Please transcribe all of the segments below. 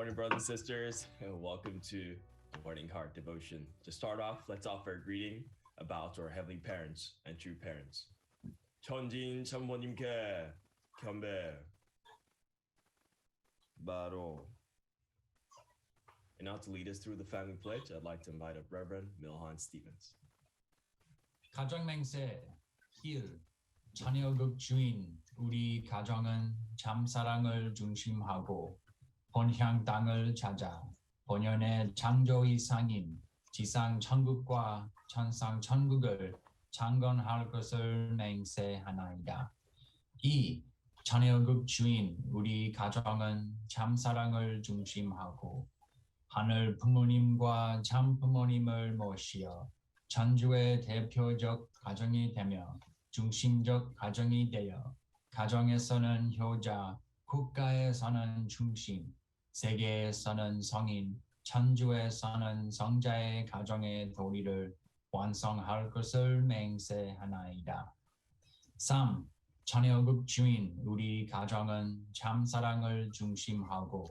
morning, brothers and sisters, and welcome to the Morning Heart Devotion. To start off, let's offer a greeting about our heavenly parents and true parents. 천진 참모님께 경배 바로. And now to lead us through the family pledge, I'd like to invite up Reverend Milhan Stevens. 가정맹세 힐 자녀극 주인 우리 가정은 참사랑을 중심하고 본향 땅을 찾아 본연의 창조의 상인 지상 천국과 천상 천국을 창건할 것을 맹세하나이다. 이 자녀극 주인 우리 가정은 참사랑을 중심하고 하늘 부모님과 참 부모님을 모시어 천주의 대표적 가정이 되며 중심적 가정이 되어 가정에서는 효자, 국가에서는 중심, 세계에서는 성인, 천주에서는 성자의 가정의 도리를 완성할 것을 맹세하나이다. 3. 자녀극 주인 우리 가정은 참사랑을 중심하고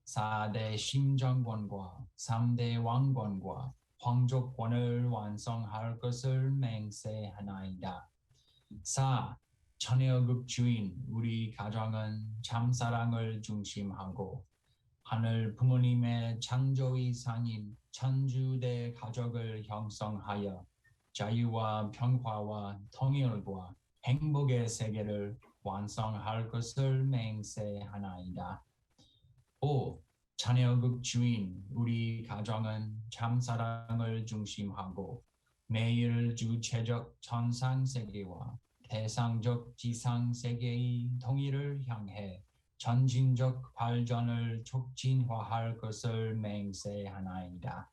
4대 심정권과 3대 왕권과皇族권을 완성할 것을 맹세하나이다. 4. 자녀극 주인 우리 가정은 참사랑을 중심하고 하늘 부모님의 창조의 상인 천주대 가족을 형성하여 자유와 평화와 통일과 행복의 세계를 완성할 것을 맹세하나이다. 5. 자녀극 주인 우리 가정은 참사랑을 중심하고 매일 주체적 천상세계와 대상적 지상세계의 통일을 향해 전진적 발전을 촉진화할 것을 맹세하나이다.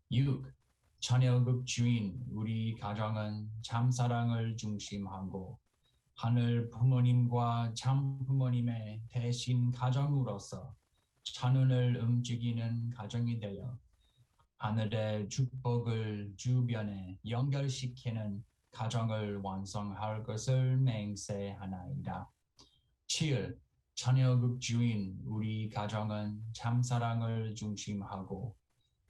6. 자녀극 주인 우리 가정은 참사랑을 중심하고 하늘 부모님과 참 부모님의 대신 가정으로서 천운을 움직이는 가정이 되어 하늘의 축복을 주변에 연결시키는 가정을 완성할 것을 맹세하나이다. 7. 자녀극 주인 우리 가정은 참사랑을 중심하고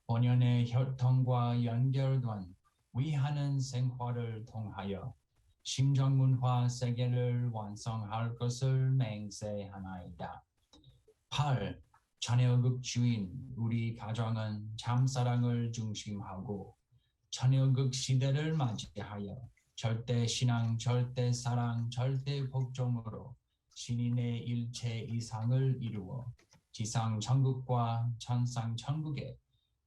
본연의 혈통과 연결된 위하는 생활을 통하여 심정문화 세계를 완성할 것을 맹세하나이다. 8. 자녀극 주인 우리 가정은 참사랑을 중심하고 자녀극 시대를 맞이하여 절대 신앙, 절대 사랑, 절대 복종으로 신인의 일체 이상을 이루어 지상 천국과 천상 천국의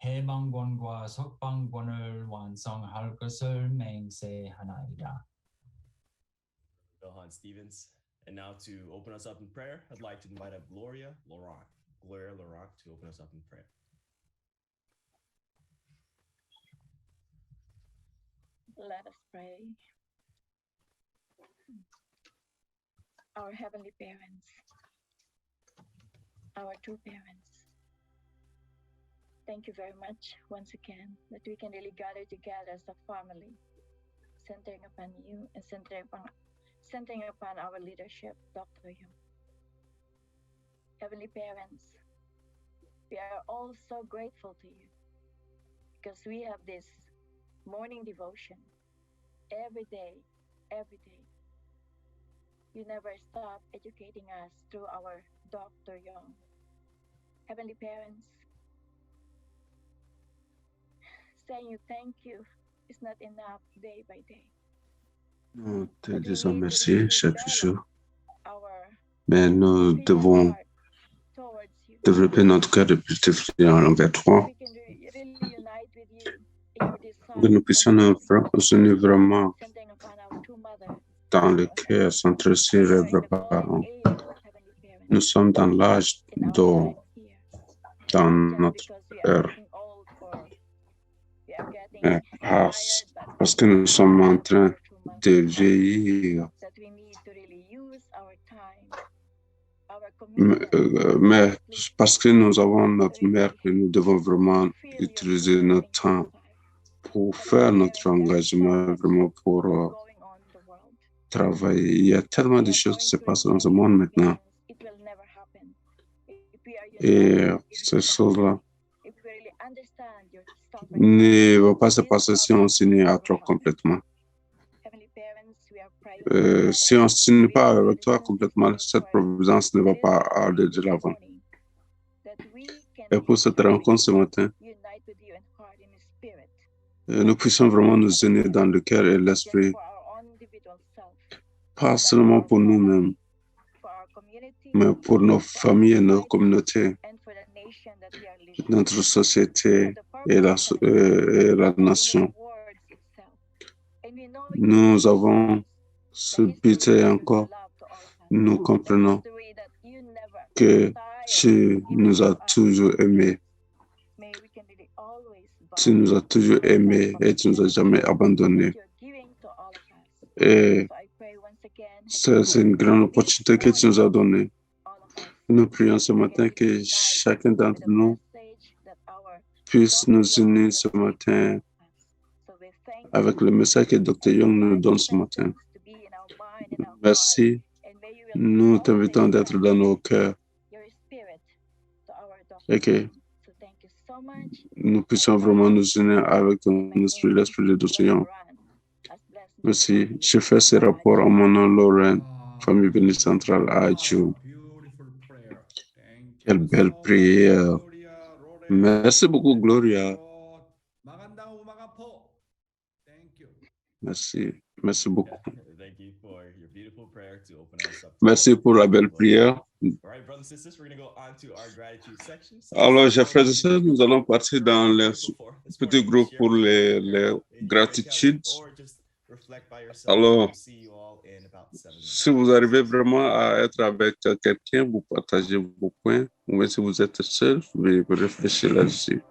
해방권과 석방권을 완성할 것을 맹세하나이다. Milhan Stevens. And now to open us up in prayer, I'd like to invite up Gloria Laurent. Gloria Laurent to open us up in prayer. Let us pray. Our heavenly parents, our true parents, thank you very much once again that we can really gather together as a family, centering upon you and centering upon our leadership, Dr. Young. Heavenly parents, we are all so grateful to you because we have this morning devotion every day. You never stop educating us through our Dr. Young. Heavenly parents, saying you thank you is not enough day by day. Nous te disons merci chaque jour, mais nous devons développer notre cœur de plus envers toi, pour que nous puissions nous unir vraiment dans le cœur centré sur les vrais parents. Nous sommes dans l'âge d'or, dans notre cœur, parce que nous sommes en train de vieillir. Mais parce que nous avons notre mère que nous devons vraiment utiliser notre temps pour faire notre engagement, vraiment pour travailler. Il y a tellement de choses qui se passent dans ce monde maintenant. Et ces choses-là ne vont pas se passer si on s'unit à toi complètement. Si on ne s'unit pas avec toi complètement, cette providence ne va pas aller de l'avant. Et pour cette rencontre ce matin, nous puissions vraiment nous unir dans le cœur et l'esprit, pas seulement pour nous-mêmes, mais pour nos familles et nos communautés, notre société et la nation. Nous avons ce but et encore, nous comprenons que tu nous as toujours aimés. Tu nous as toujours aimés et tu nous as jamais abandonnés. Et c'est une grande opportunité que tu nous as donnée. Nous prions ce matin que chacun d'entre nous puisse nous unir ce matin avec le message que Dr. Young nous donne ce matin. Merci. Nous t'invitons d'être dans nos cœurs et que nous puissions vraiment nous unir avec ton esprit, l'esprit de Dr. Young. Merci. Je fais ce rapport en mon nom, Lauren, famille bénie centrale à Dieu. Quelle belle prière. Merci beaucoup, Gloria. Merci. Merci beaucoup. Merci pour la belle prière. Alors, chers frères et sœurs, nous allons partir dans les petits groupes pour les gratitudes. Alors, si vous arrivez vraiment à être avec quelqu'un, vous partagez vos points, ou si vous êtes seul, vous pouvez réfléchir là-dessus.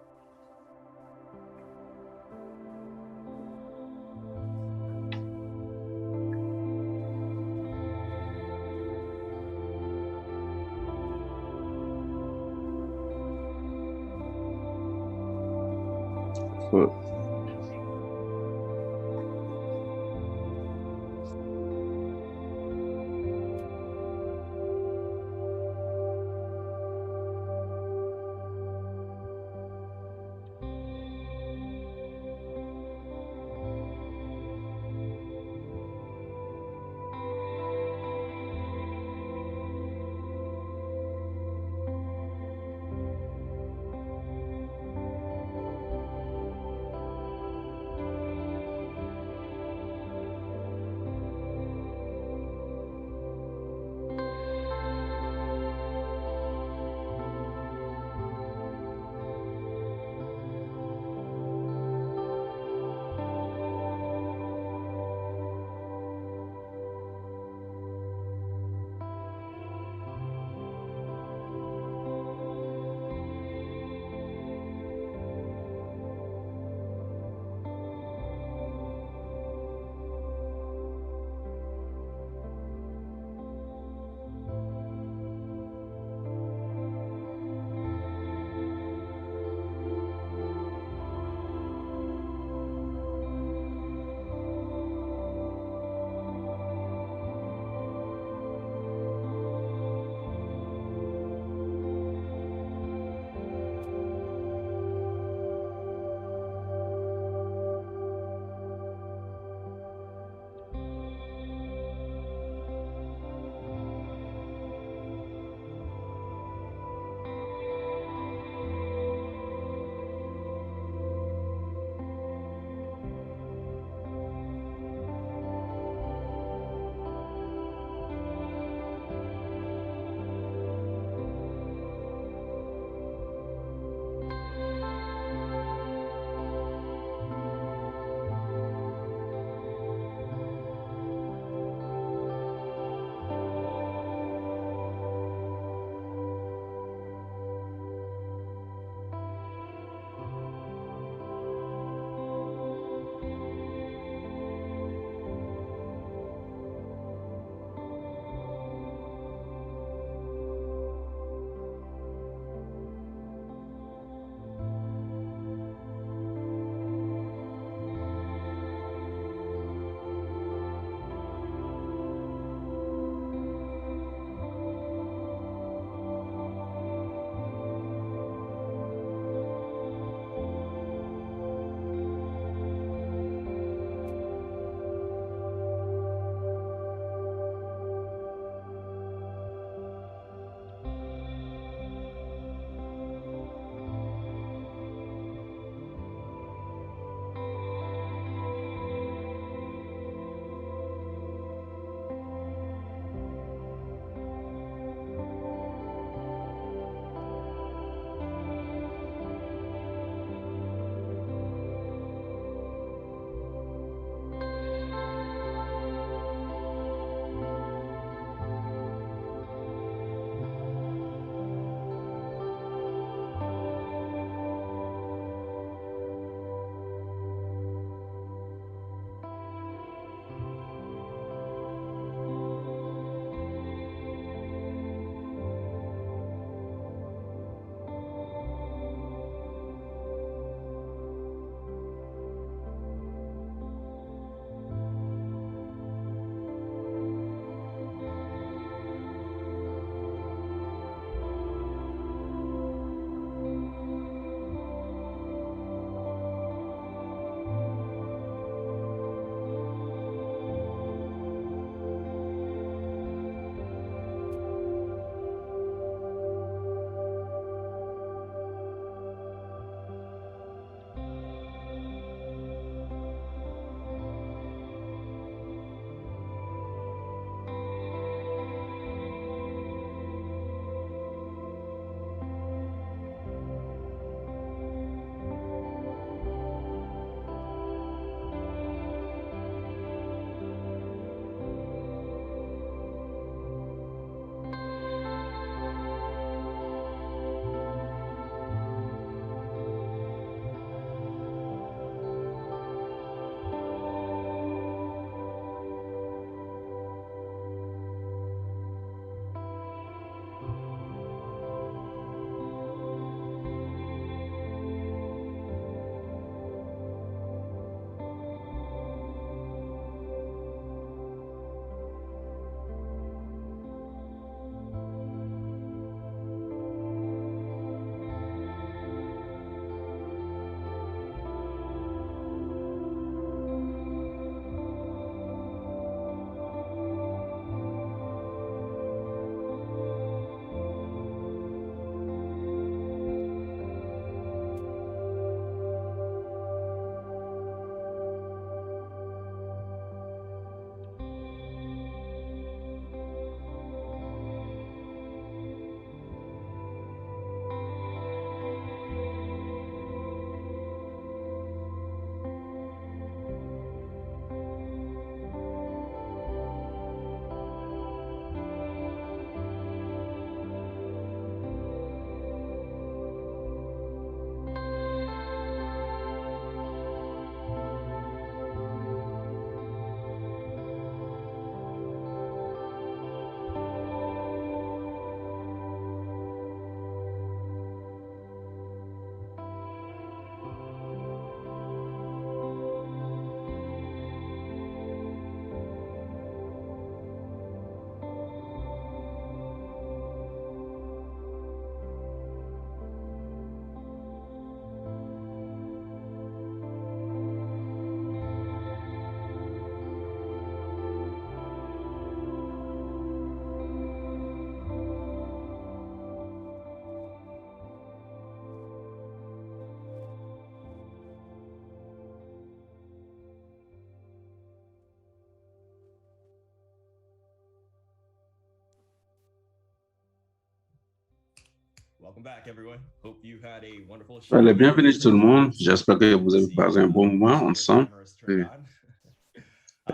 welcome back, everyone. Hope you had a wonderful show. Allez, bienvenue tout le monde. J'espère que vous avez passé un bon moment ensemble.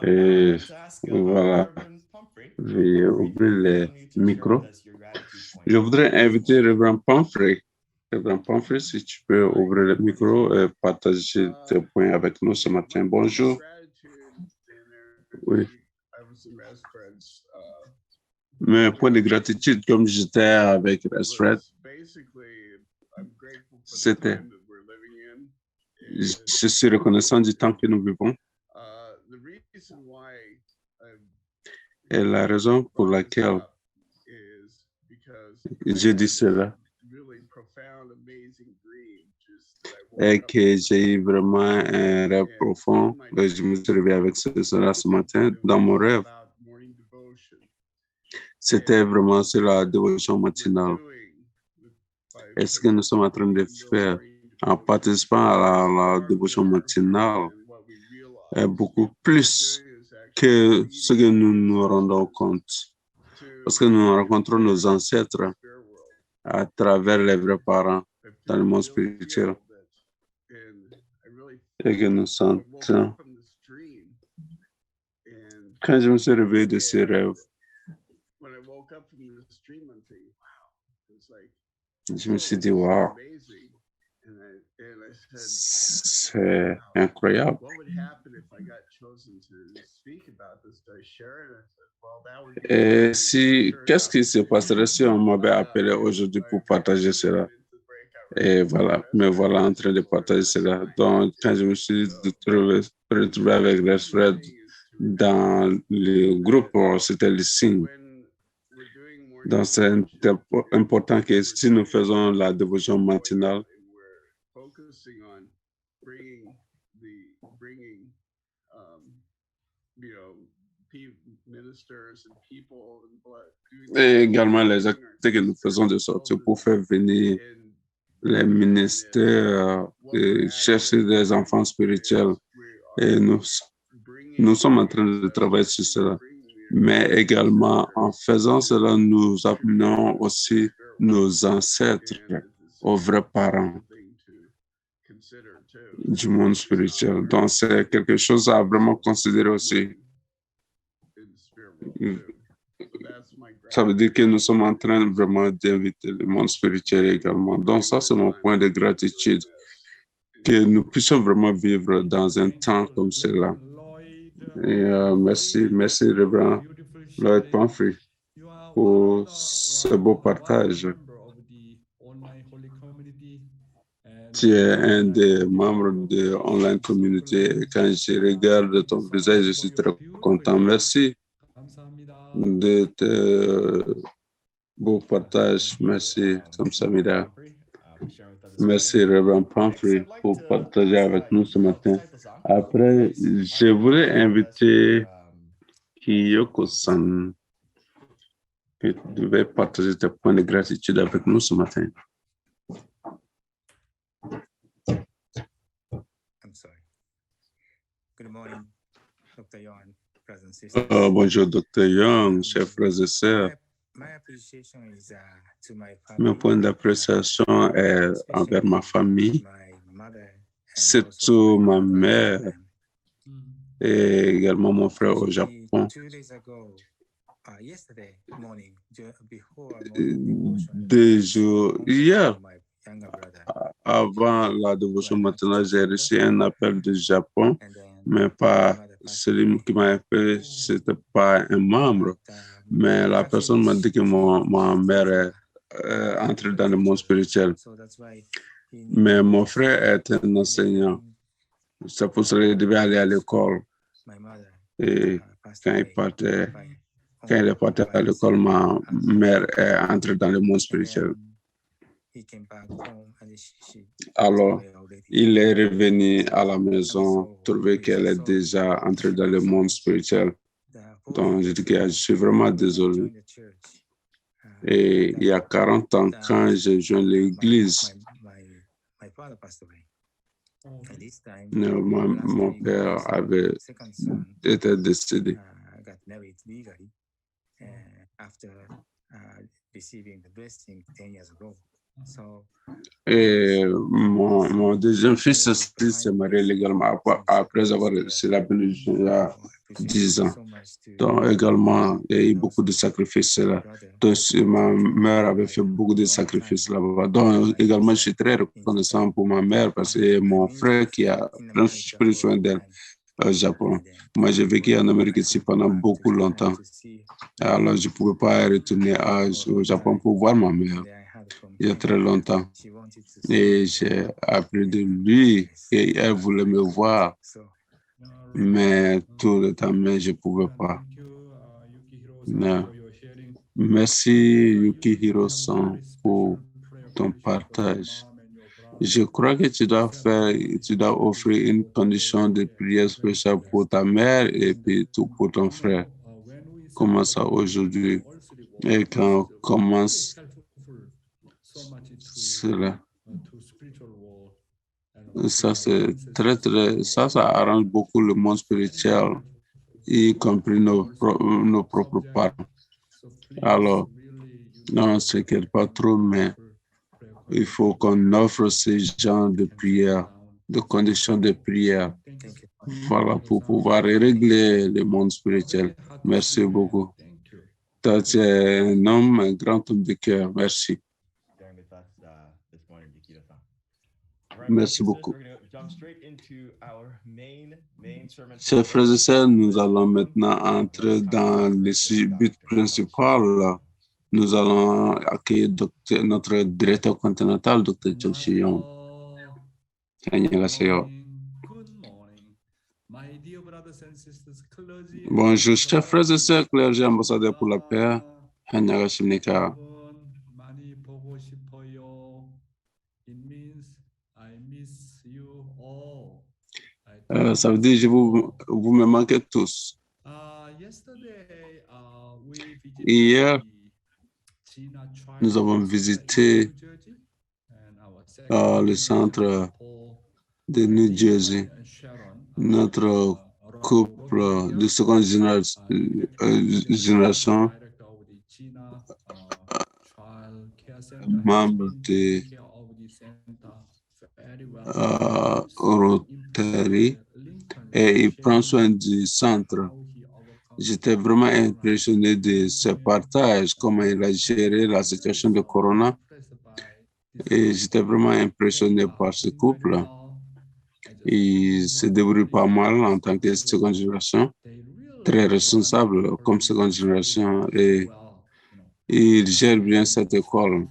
Et voilà, je vais ouvrir les micros. Je voudrais inviter Reverend Pumphrey. Reverend Pumphrey, si tu peux ouvrir le micro et partager tes points avec nous ce matin. Bonjour. Oui. Mes points de gratitude, comme j'étais avec Resfred, c'était, je suis reconnaissant du temps que nous vivons. Et la raison pour laquelle je dis cela est que j'ai eu vraiment un rêve profond. Je me suis réveillé avec cela ce matin. Dans mon rêve, c'était vraiment sur la dévotion matinale. Et ce que nous sommes en train de faire en participant à la dévotion matinale est beaucoup plus que ce que nous nous rendons compte. Parce que nous rencontrons nos ancêtres à travers les vrais parents dans le monde spirituel. Et que nous sentons. Quand je me suis réveillé de ces rêves, je me suis dit, wow, c'est incroyable. Et si, qu'est-ce qui se passerait si on m'avait appelé aujourd'hui pour partager cela? Et voilà, me voilà en train de partager cela. Donc, quand je me suis retrouvé avec Resfred dans le groupe, c'était le signe. Donc, c'est important que si nous faisons la dévotion matinale, et également les actes que nous faisons de sorte pour faire venir les ministères et chercher des enfants spirituels. Et nous sommes en train de travailler sur cela. Mais également, en faisant cela, nous amenons aussi nos ancêtres aux vrais parents du monde spirituel. Donc, c'est quelque chose à vraiment considérer aussi. Ça veut dire que nous sommes en train vraiment d'inviter le monde spirituel également. Donc, ça, c'est mon point de gratitude, que nous puissions vraiment vivre dans un temps comme cela. Et merci, Reverend Lloyd Pumphrey, pour ce beau partage. Tu es un des membres de Online Community et quand je regarde ton visage, je suis très content. Merci de tes beaux partages. Merci, Samira. Merci, Reverend Pumphrey, pour partager avec nous ce matin. Après, je voulais inviter Kiyoko-san, qui devait partager tes points de gratitude avec nous ce matin. Good morning, Dr. Young, brothers and sisters. Bonjour, Dr. Young, chers frères et sœurs. Mon point d'appréciation est envers ma famille, surtout ma mère et également mon frère au Japon. Hier, avant la dévotion matinale, j'ai reçu un appel du Japon, mais pas celui qui m'a appelé, ce n'était pas un membre, mais la personne m'a dit que ma mère est entrée dans le monde spirituel. Mais mon frère est un enseignant. C'est pour cela qu'il devait aller à l'école. Et quand il est parti à l'école, ma mère est entrée dans le monde spirituel. Alors, il est revenu à la maison, trouvé qu'elle est déjà entrée dans le monde spirituel. Donc, je dis que je suis vraiment désolé. Et il y a 40 ans, quand j'ai joint l'église, mon père avait été décédé. So Et mon deuxième fils aussi s'est marié légalement après avoir reçu la bénédiction il y a 10 ans. Donc également, il y a eu beaucoup de sacrifices là. Donc ma mère avait fait beaucoup de sacrifices là-bas. Donc également, je suis très reconnaissant pour ma mère parce que c'est mon frère qui a pris soin d'elle au Japon. Moi, j'ai vécu en Amérique ici pendant beaucoup longtemps. Alors, je ne pouvais pas retourner au Japon pour voir ma mère il y a très longtemps. Et j'ai appris de lui et elle voulait me voir, mais tout le temps, mais je ne pouvais pas. Non. Merci Yukihiro-san pour ton partage. Je crois que tu dois offrir une condition de prière spéciale pour ta mère et puis tout pour ton frère. Comment ça aujourd'hui? Et quand on commence cela, ça c'est ça arrange beaucoup le monde spirituel, y compris nos propres parents. Alors, non, on ne s'inquiète pas trop, mais il faut qu'on offre ces genres de prières, de conditions de prière, voilà, pour pouvoir régler le monde spirituel. Merci beaucoup. Tu es un homme, un grand homme de cœur. Merci. Merci beaucoup. Chers frères et sœurs, nous allons maintenant entrer dans le but principal. Nous allons accueillir notre directeur continental, Dr. Joshi Young. Bonjour, chers frères et sœurs, clergés, ambassadeurs pour la paix. Ça veut dire que vous me manquez tous. Hier, nous avons visité le centre de New Jersey. Notre couple de seconde génération, membre de Rotary, et il prend soin du centre. J'étais vraiment impressionné de ce partage, comment il a géré la situation de Corona. Et j'étais vraiment impressionné par ce couple. Il se débrouille pas mal en tant que seconde génération, très responsable comme seconde génération, et il gère bien cette école.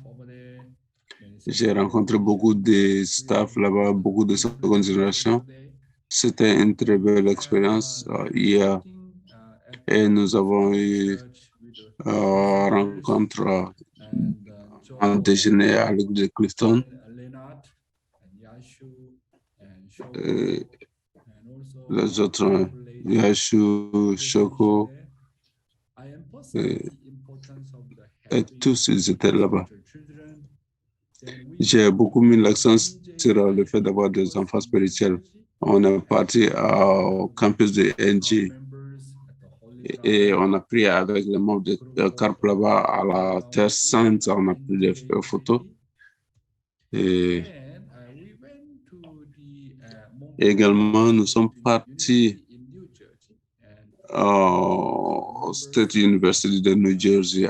J'ai rencontré beaucoup de staff là-bas, beaucoup de seconde génération. C'était une très belle expérience hier. Et nous avons eu rencontre en déjeuner à l'église de Clifton. Les autres, Yashu, Shoko, et tous ils étaient là-bas. J'ai beaucoup mis l'accent sur le fait d'avoir des enfants spirituels. On est parti au campus de NG et on a pris avec les membres de CARP là-bas à la Terre Sainte, on a pris des photos. Et également, nous sommes partis au State University de New Jersey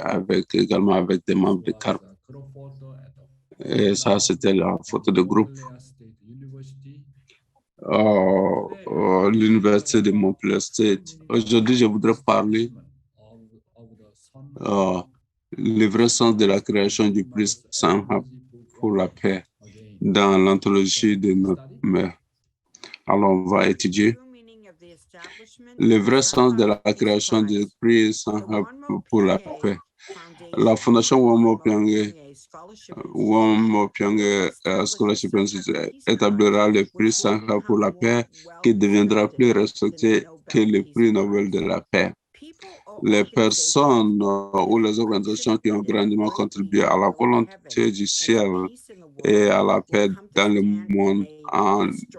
également avec des membres de CARP. Et ça, c'était la photo de groupe. L'Université de Montclair State. Aujourd'hui, je voudrais parler le vrai sens de la création du prix Sangha pour la paix dans l'anthologie de notre mère. Alors, on va étudier le vrai sens de la création du prix Sangha pour la paix. La Fondation Womo Pyongyang Scholarship Institute établira le prix Sangha pour la paix qui deviendra plus respecté que le prix Nobel de la paix. Les personnes ou les organisations qui ont grandement contribué à la volonté du ciel et à la paix dans le monde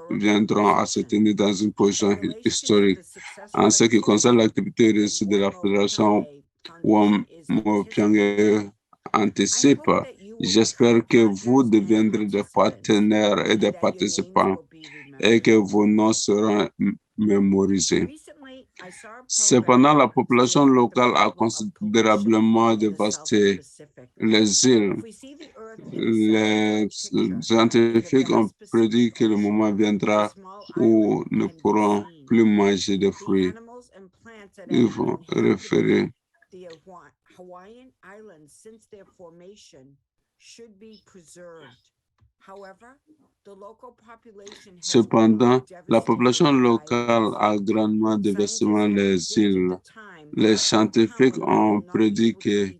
viendront à se tenir dans une position historique. En ce qui concerne l'activité réussie de la Fédération Womo Pyongyang anticipe J'espère que vous deviendrez des partenaires et des participants et que vos noms seront mémorisés. Cependant, la population locale a considérablement dévasté les îles. Les scientifiques ont prédit que le moment viendra où nous ne pourrons plus manger de fruits. Ils vont référer. Cependant, la population locale a grandement dévasté les îles. Les scientifiques ont prédit que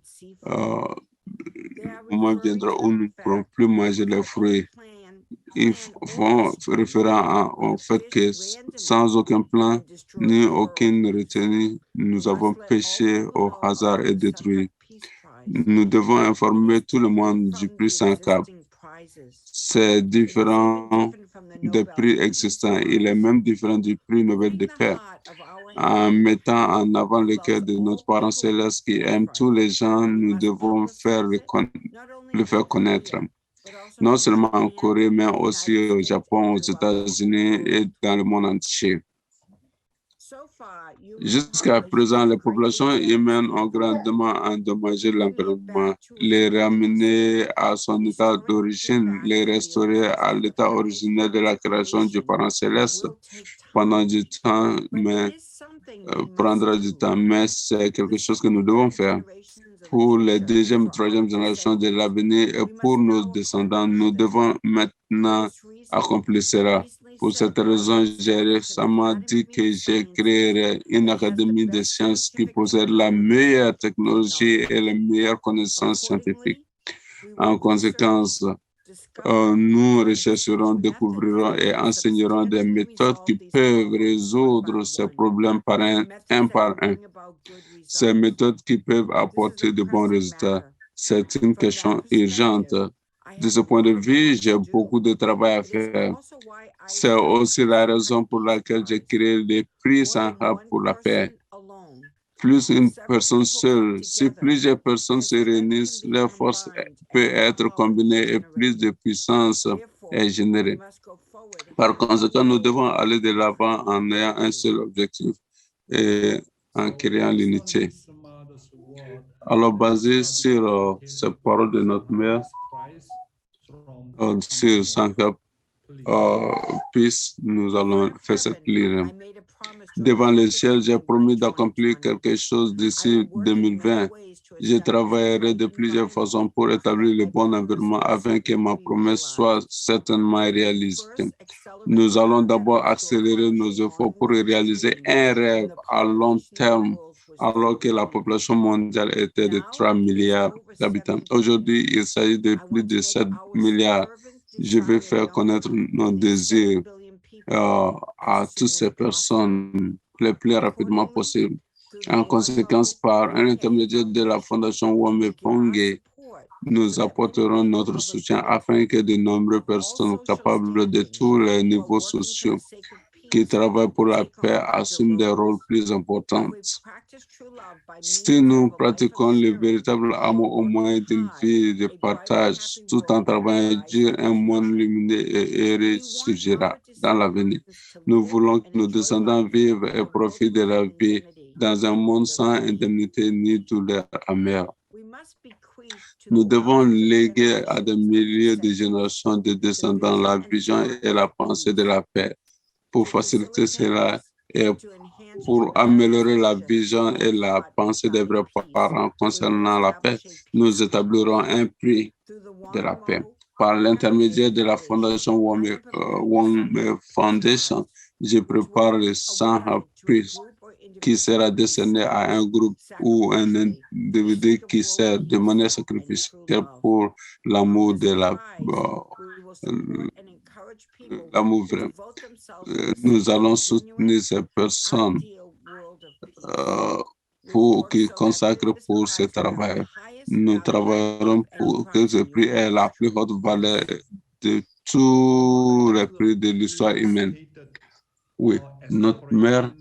le moment viendra où nous ne pourrons plus manger les fruits. Ils font référence au fait que sans aucun plan ni aucune retenue, nous avons péché au hasard et détruit. Nous devons informer tout le monde du prix sans cap. C'est différent des prix existants. Il est même différent du prix Nobel de paix. En mettant en avant le cœur de notre parent céleste qui aime tous les gens, nous devons le faire connaître. Non seulement en Corée, mais aussi au Japon, aux États-Unis et dans le monde entier. Jusqu'à présent, les populations humaines ont grandement endommagé l'environnement, les ramener à son état d'origine, les restaurer à l'état originel de la création du parent céleste pendant du temps, mais prendra du temps, mais c'est quelque chose que nous devons faire. Pour les deuxième et troisième générations de l'avenir et pour nos descendants, nous devons maintenant accomplir cela. Pour cette raison, j'ai récemment dit que je créerai une académie de sciences qui possède la meilleure technologie et les meilleures connaissances scientifiques. En conséquence, nous rechercherons, découvrirons et enseignerons des méthodes qui peuvent résoudre ces problèmes un par un. Ces méthodes qui peuvent apporter de bons résultats. C'est une question urgente. De ce point de vue, j'ai beaucoup de travail à faire. C'est aussi la raison pour laquelle j'ai créé les prix Sangha pour la paix. Plus une personne seule, si plusieurs personnes se réunissent, leur force peut être combinée et plus de puissance est générée. Par conséquent, nous devons aller de l'avant en ayant un seul objectif et en créant l'unité. Alors, basé sur ces paroles de notre mère, sur Sangha Peace, nous allons faire cette prière. Devant le ciel, j'ai promis d'accomplir quelque chose d'ici 2020. Je travaillerai de plusieurs façons pour établir le bon environnement afin que ma promesse soit certainement réalisée. Nous allons d'abord accélérer nos efforts pour réaliser un rêve à long terme, alors que la population mondiale était de 3 milliards d'habitants. Aujourd'hui, il s'agit de plus de 7 milliards. Je vais faire connaître nos désirs à toutes ces personnes le plus rapidement possible. En conséquence, par un intermédiaire de la Fondation Wame Pongé, nous apporterons notre soutien afin que de nombreuses personnes capables de tous les niveaux sociaux qui travaillent pour la paix assument des rôles plus importants. Si nous pratiquons le véritable amour au moyen d'une vie de partage, tout en travaillant dur, un monde lumineux et heureux surgira dans l'avenir. Nous voulons que nos descendants vivent et profitent de la vie dans un monde sans indemnité ni douleur amère. Nous devons léguer à des milliers de générations de descendants la vision et la pensée de la paix. Pour faciliter cela et pour améliorer la vision et la pensée des vrais parents concernant la paix, nous établirons un prix de la paix. Par l'intermédiaire de la Fondation Wame Foundation, je prépare le Sangha Peace qui sera décerné à un groupe ou un individu qui sert de manière sacrificielle pour l'amour de l'amour vrai. Nous allons soutenir ces personnes pour qu'ils consacrent pour ce travail. Nous travaillerons pour que ce prix ait la plus haute valeur de tous les prix de l'histoire humaine. Oui, notre mère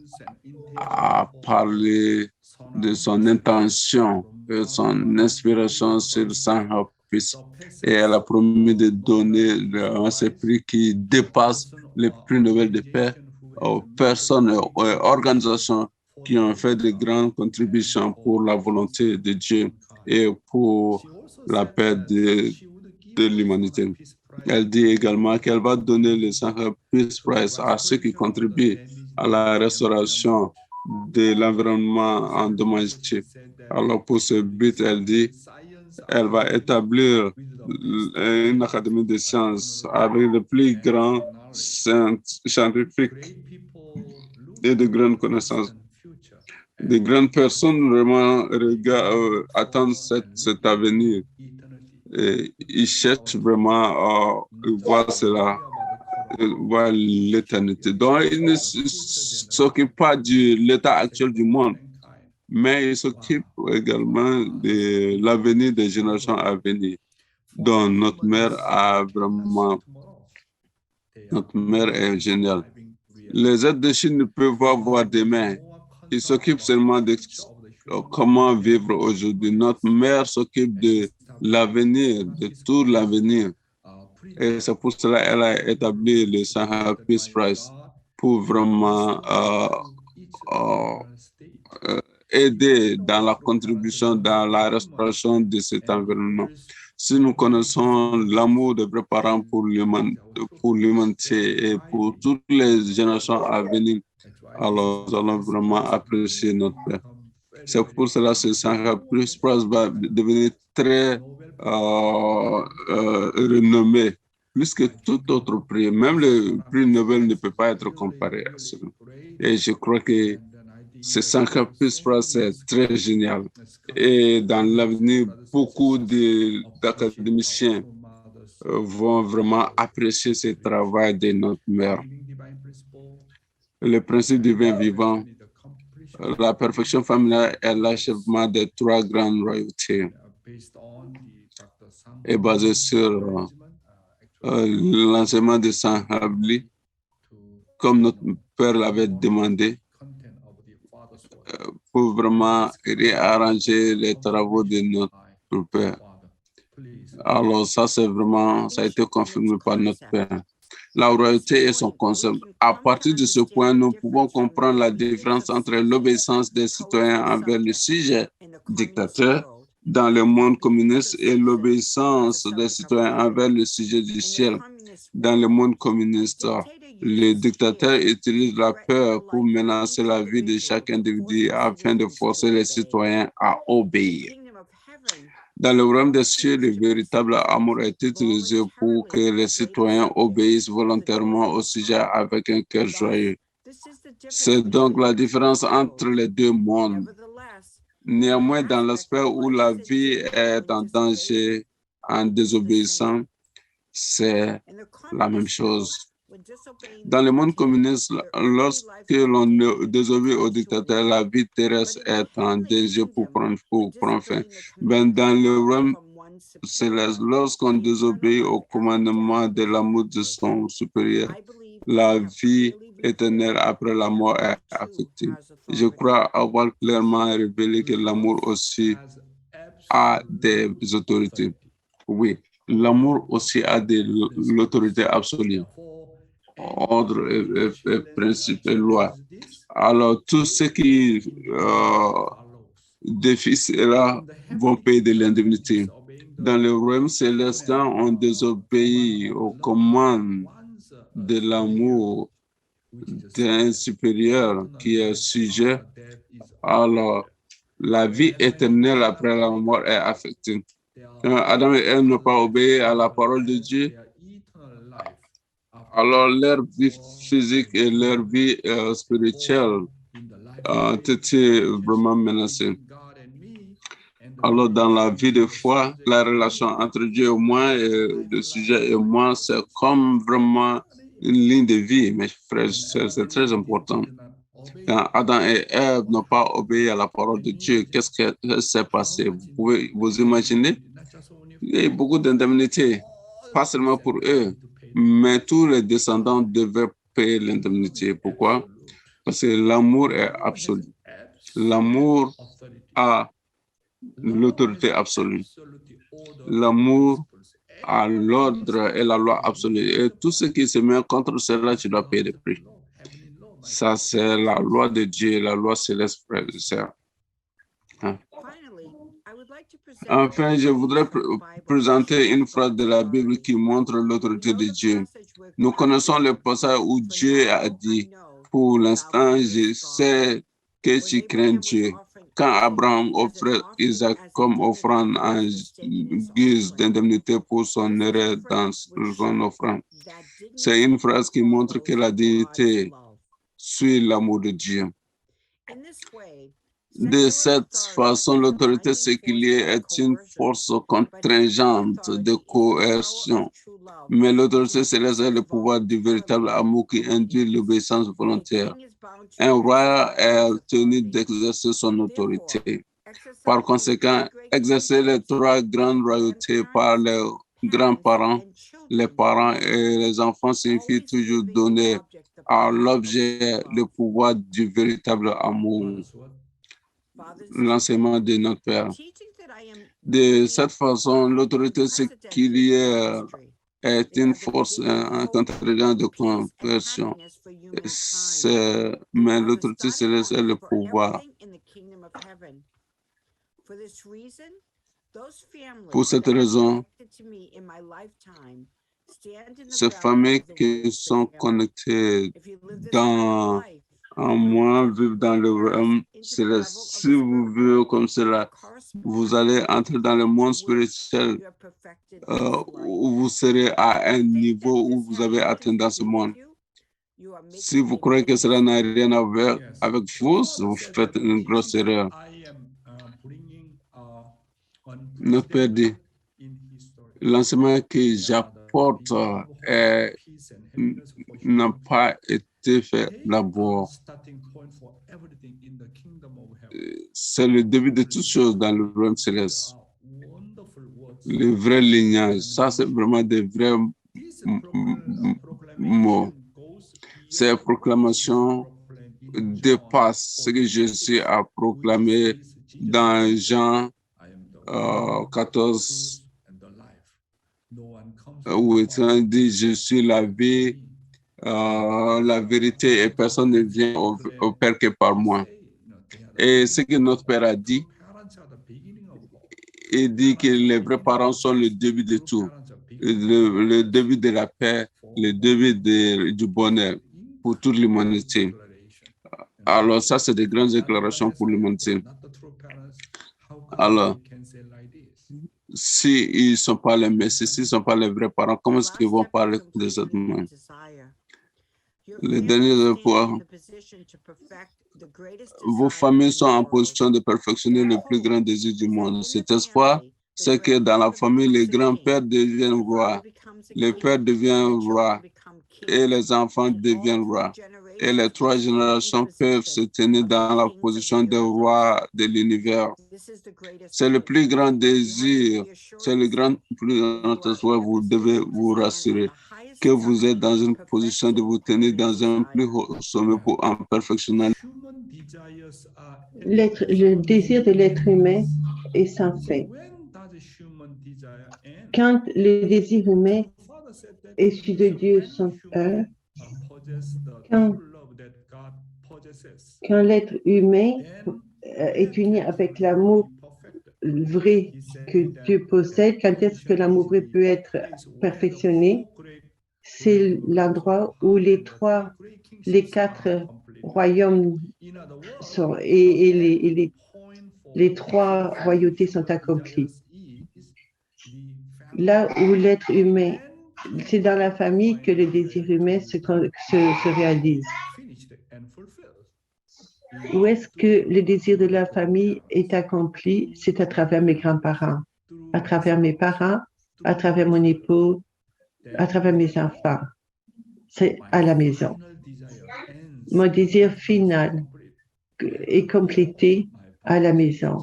a parlé de son intention et son inspiration sur Sangha sacrifice. Et elle a promis de donner ces prix qui dépassent les prix Nobel de paix aux personnes et aux organisations qui ont fait de grandes contributions pour la volonté de Dieu et pour la paix de l'humanité. Elle dit également qu'elle va donner le Sahara Peace Prize à ceux qui contribuent à la restauration de l'environnement endommagé. Alors pour ce but, elle dit, elle va établir une académie de sciences avec de plus grands scientifiques et de grandes connaissances. De grandes personnes vraiment attendent cet avenir. Et ils cherchent vraiment à voir cela, voir l'éternité. Donc, ils ne s'occupent pas de l'état actuel du monde, mais ils s'occupent également de l'avenir des générations à venir. Donc, notre mère est géniale. Les êtres de Chine ne peuvent pas voir demain. Ils s'occupent seulement de comment vivre aujourd'hui. Notre mère s'occupe de l'avenir, de tout l'avenir. Et c'est pour cela qu'elle a établi le Sahara Peace Prize pour vraiment aider dans la contribution, dans la restauration de cet environnement. Si nous connaissons l'amour de vos parents pour l'humanité et pour toutes les générations à venir, alors nous allons vraiment apprécier notre père. C'est pour cela que ce Sahara Peace Prize va devenir très renommé, plus que tout autre prix. Même le prix Nobel ne peut pas être comparé à cela. Et je crois que ce Sahara Peace Prize est très génial. Et dans l'avenir, beaucoup d'académiciens vont vraiment apprécier ce travail de notre mère. Le principe du vin vivant, la perfection familiale est l'achèvement des trois grandes royautés est basé sur l'enseignement de Sanghabli, comme notre père l'avait demandé, pour vraiment réarranger les travaux de notre père. Alors ça, ça a été confirmé par notre père. La royauté et son concept. À partir de ce point, nous pouvons comprendre la différence entre l'obéissance des citoyens envers le sujet dictateur dans le monde communiste et l'obéissance des citoyens envers le sujet du ciel. Dans le monde communiste, les dictateurs utilisent la peur pour menacer la vie de chaque individu afin de forcer les citoyens à obéir. Dans le royaume des cieux, le véritable amour est utilisé pour que les citoyens obéissent volontairement au sujet avec un cœur joyeux. C'est donc la différence entre les deux mondes. Néanmoins, dans l'aspect où la vie est en danger en désobéissant, c'est la même chose. Dans le monde communiste, lorsque l'on désobéit au dictateur, la vie terrestre est en danger pour prendre fin. Mais dans le royaume céleste, lorsqu'on désobéit au commandement de l'amour de son supérieur, la vie éternelle après la mort est affectée. Je crois avoir clairement révélé que l'amour aussi a des autorités. Oui, l'amour aussi a de l'autorité absolue. Ordre et principe et loi. Alors, tous ceux qui défient cela vont payer de l'indemnité. Dans le royaume céleste, on désobéit aux commandes de l'amour d'un supérieur qui est sujet. Alors, la vie éternelle après la mort est affectée. Adam et Ève n'ont pas obéi à la parole de Dieu. Alors, leur vie physique et leur vie spirituelle ont été vraiment menacées. Alors, dans la vie de foi, la relation entre Dieu et moi, et le sujet et moi, c'est comme vraiment une ligne de vie, mes frères, c'est très important. Quand Adam et Ève n'ont pas obéi à la parole de Dieu, qu'est-ce qui s'est passé? Vous pouvez vous imaginer? Il y a beaucoup d'indemnités, pas seulement pour eux, mais tous les descendants devaient payer l'indemnité. Pourquoi? Parce que l'amour est absolu. L'amour a l'autorité absolue. l'amour à l'ordre et la loi absolue. Et tout ce qui se met contre cela, tu dois payer le prix. Ça, c'est la loi de Dieu, la loi céleste, frères et sœurs. Enfin, je voudrais présenter une phrase de la Bible qui montre l'autorité de Dieu. Nous connaissons le passage où Dieu a dit, pour l'instant, je sais que tu crains Dieu. Quand Abraham offrait Isaac comme offrande en guise d'indemnité pour son erreur dans son offrande, c'est une phrase qui montre que la dignité suit l'amour de Dieu. De cette façon, l'autorité séculière est une force contraignante de coercion, mais l'autorité céleste est le pouvoir du véritable amour qui induit l'obéissance volontaire. Un roi est tenu d'exercer son autorité. Par conséquent, exercer les trois grandes royautés par les grands-parents, les parents et les enfants signifie toujours donner à l'objet le pouvoir du véritable amour. L'enseignement de notre Père. De cette façon, l'autorité séculière est une force contraignante de conversion. Mais l'autorité céleste est le pouvoir. Pour cette raison, ces familles qui sont connectées en moi, vivent dans le royaume céleste. Si vous vivez comme cela, vous allez entrer dans le monde spirituel où vous serez à un niveau où vous avez atteint dans ce monde. Si vous croyez que cela n'a rien à voir avec vous, vous faites une grosse erreur. Notre Père dit, l'enseignement que j'apporte n'a pas été fait d'abord. C'est le début de toutes choses dans le royaume céleste. Le vrai lignage, ça c'est vraiment des vrais mots. Ces proclamations dépassent ce que Jésus a proclamé dans Jean 14, où il dit, je suis la vie, la vérité, et personne ne vient au Père que par moi. Et ce que notre Père a dit, il dit que les vrais parents sont le début de tout, le début de la paix, le début du bonheur pour toute l'humanité. Alors ça, c'est des grandes déclarations pour l'humanité. Alors, s'ils ne sont pas les messies, s'ils ne sont pas les vrais parents, comment est-ce qu'ils vont parler de cette manière? Le dernier point, vos familles sont en position de perfectionner le plus grand désir du monde. Cet espoir, c'est que dans la famille, les grands-pères deviennent rois, les pères deviennent rois et les enfants deviennent rois. Et les trois générations peuvent se tenir dans la position de roi de l'univers. C'est le plus grand désir, c'est le plus grand espoir. Vous devez vous rassurer que vous êtes dans une position de vous tenir dans un plus haut sommet pour en perfectionner. Le désir de l'être humain est sans fin. Quand le désir humain issu de Dieu sont un, quand l'être humain est uni avec l'amour vrai que Dieu possède, quand est-ce que l'amour vrai peut être perfectionné? C'est l'endroit où les quatre royaumes sont et les trois royautés sont accomplies. Là où l'être humain, c'est dans la famille que le désir humain se réalise. Où est-ce que le désir de la famille est accompli? C'est à travers mes grands-parents, à travers mes parents, à travers mon époux, à travers mes enfants. C'est à la maison. Mon désir final est complété à la maison.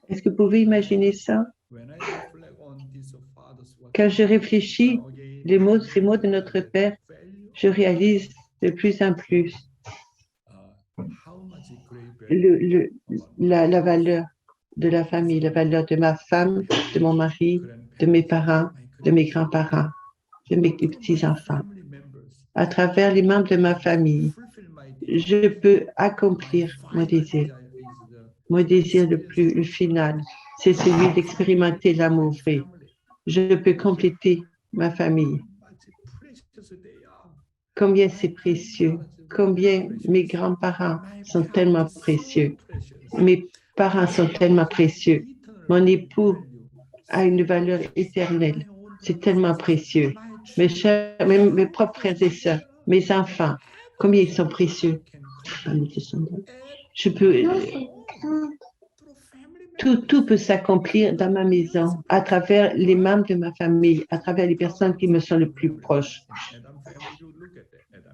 Est-ce que vous pouvez imaginer ça? Quand je réfléchis ces mots de notre Père, je réalise de plus en plus la valeur de la famille, la valeur de ma femme, de mon mari, de mes parents, de mes grands-parents, de mes petits-enfants. À travers les membres de ma famille, je peux accomplir mon désir. Mon désir le final, c'est celui d'expérimenter l'amour vrai. Je peux compléter ma famille. Combien c'est précieux, combien mes grands-parents sont tellement précieux. Mes parents sont tellement précieux. Mon époux a une valeur éternelle. C'est tellement précieux. Mes propres frères et sœurs, mes enfants, combien ils sont précieux. Je peux, tout peut s'accomplir dans ma maison, à travers les membres de ma famille, à travers les personnes qui me sont le plus proches.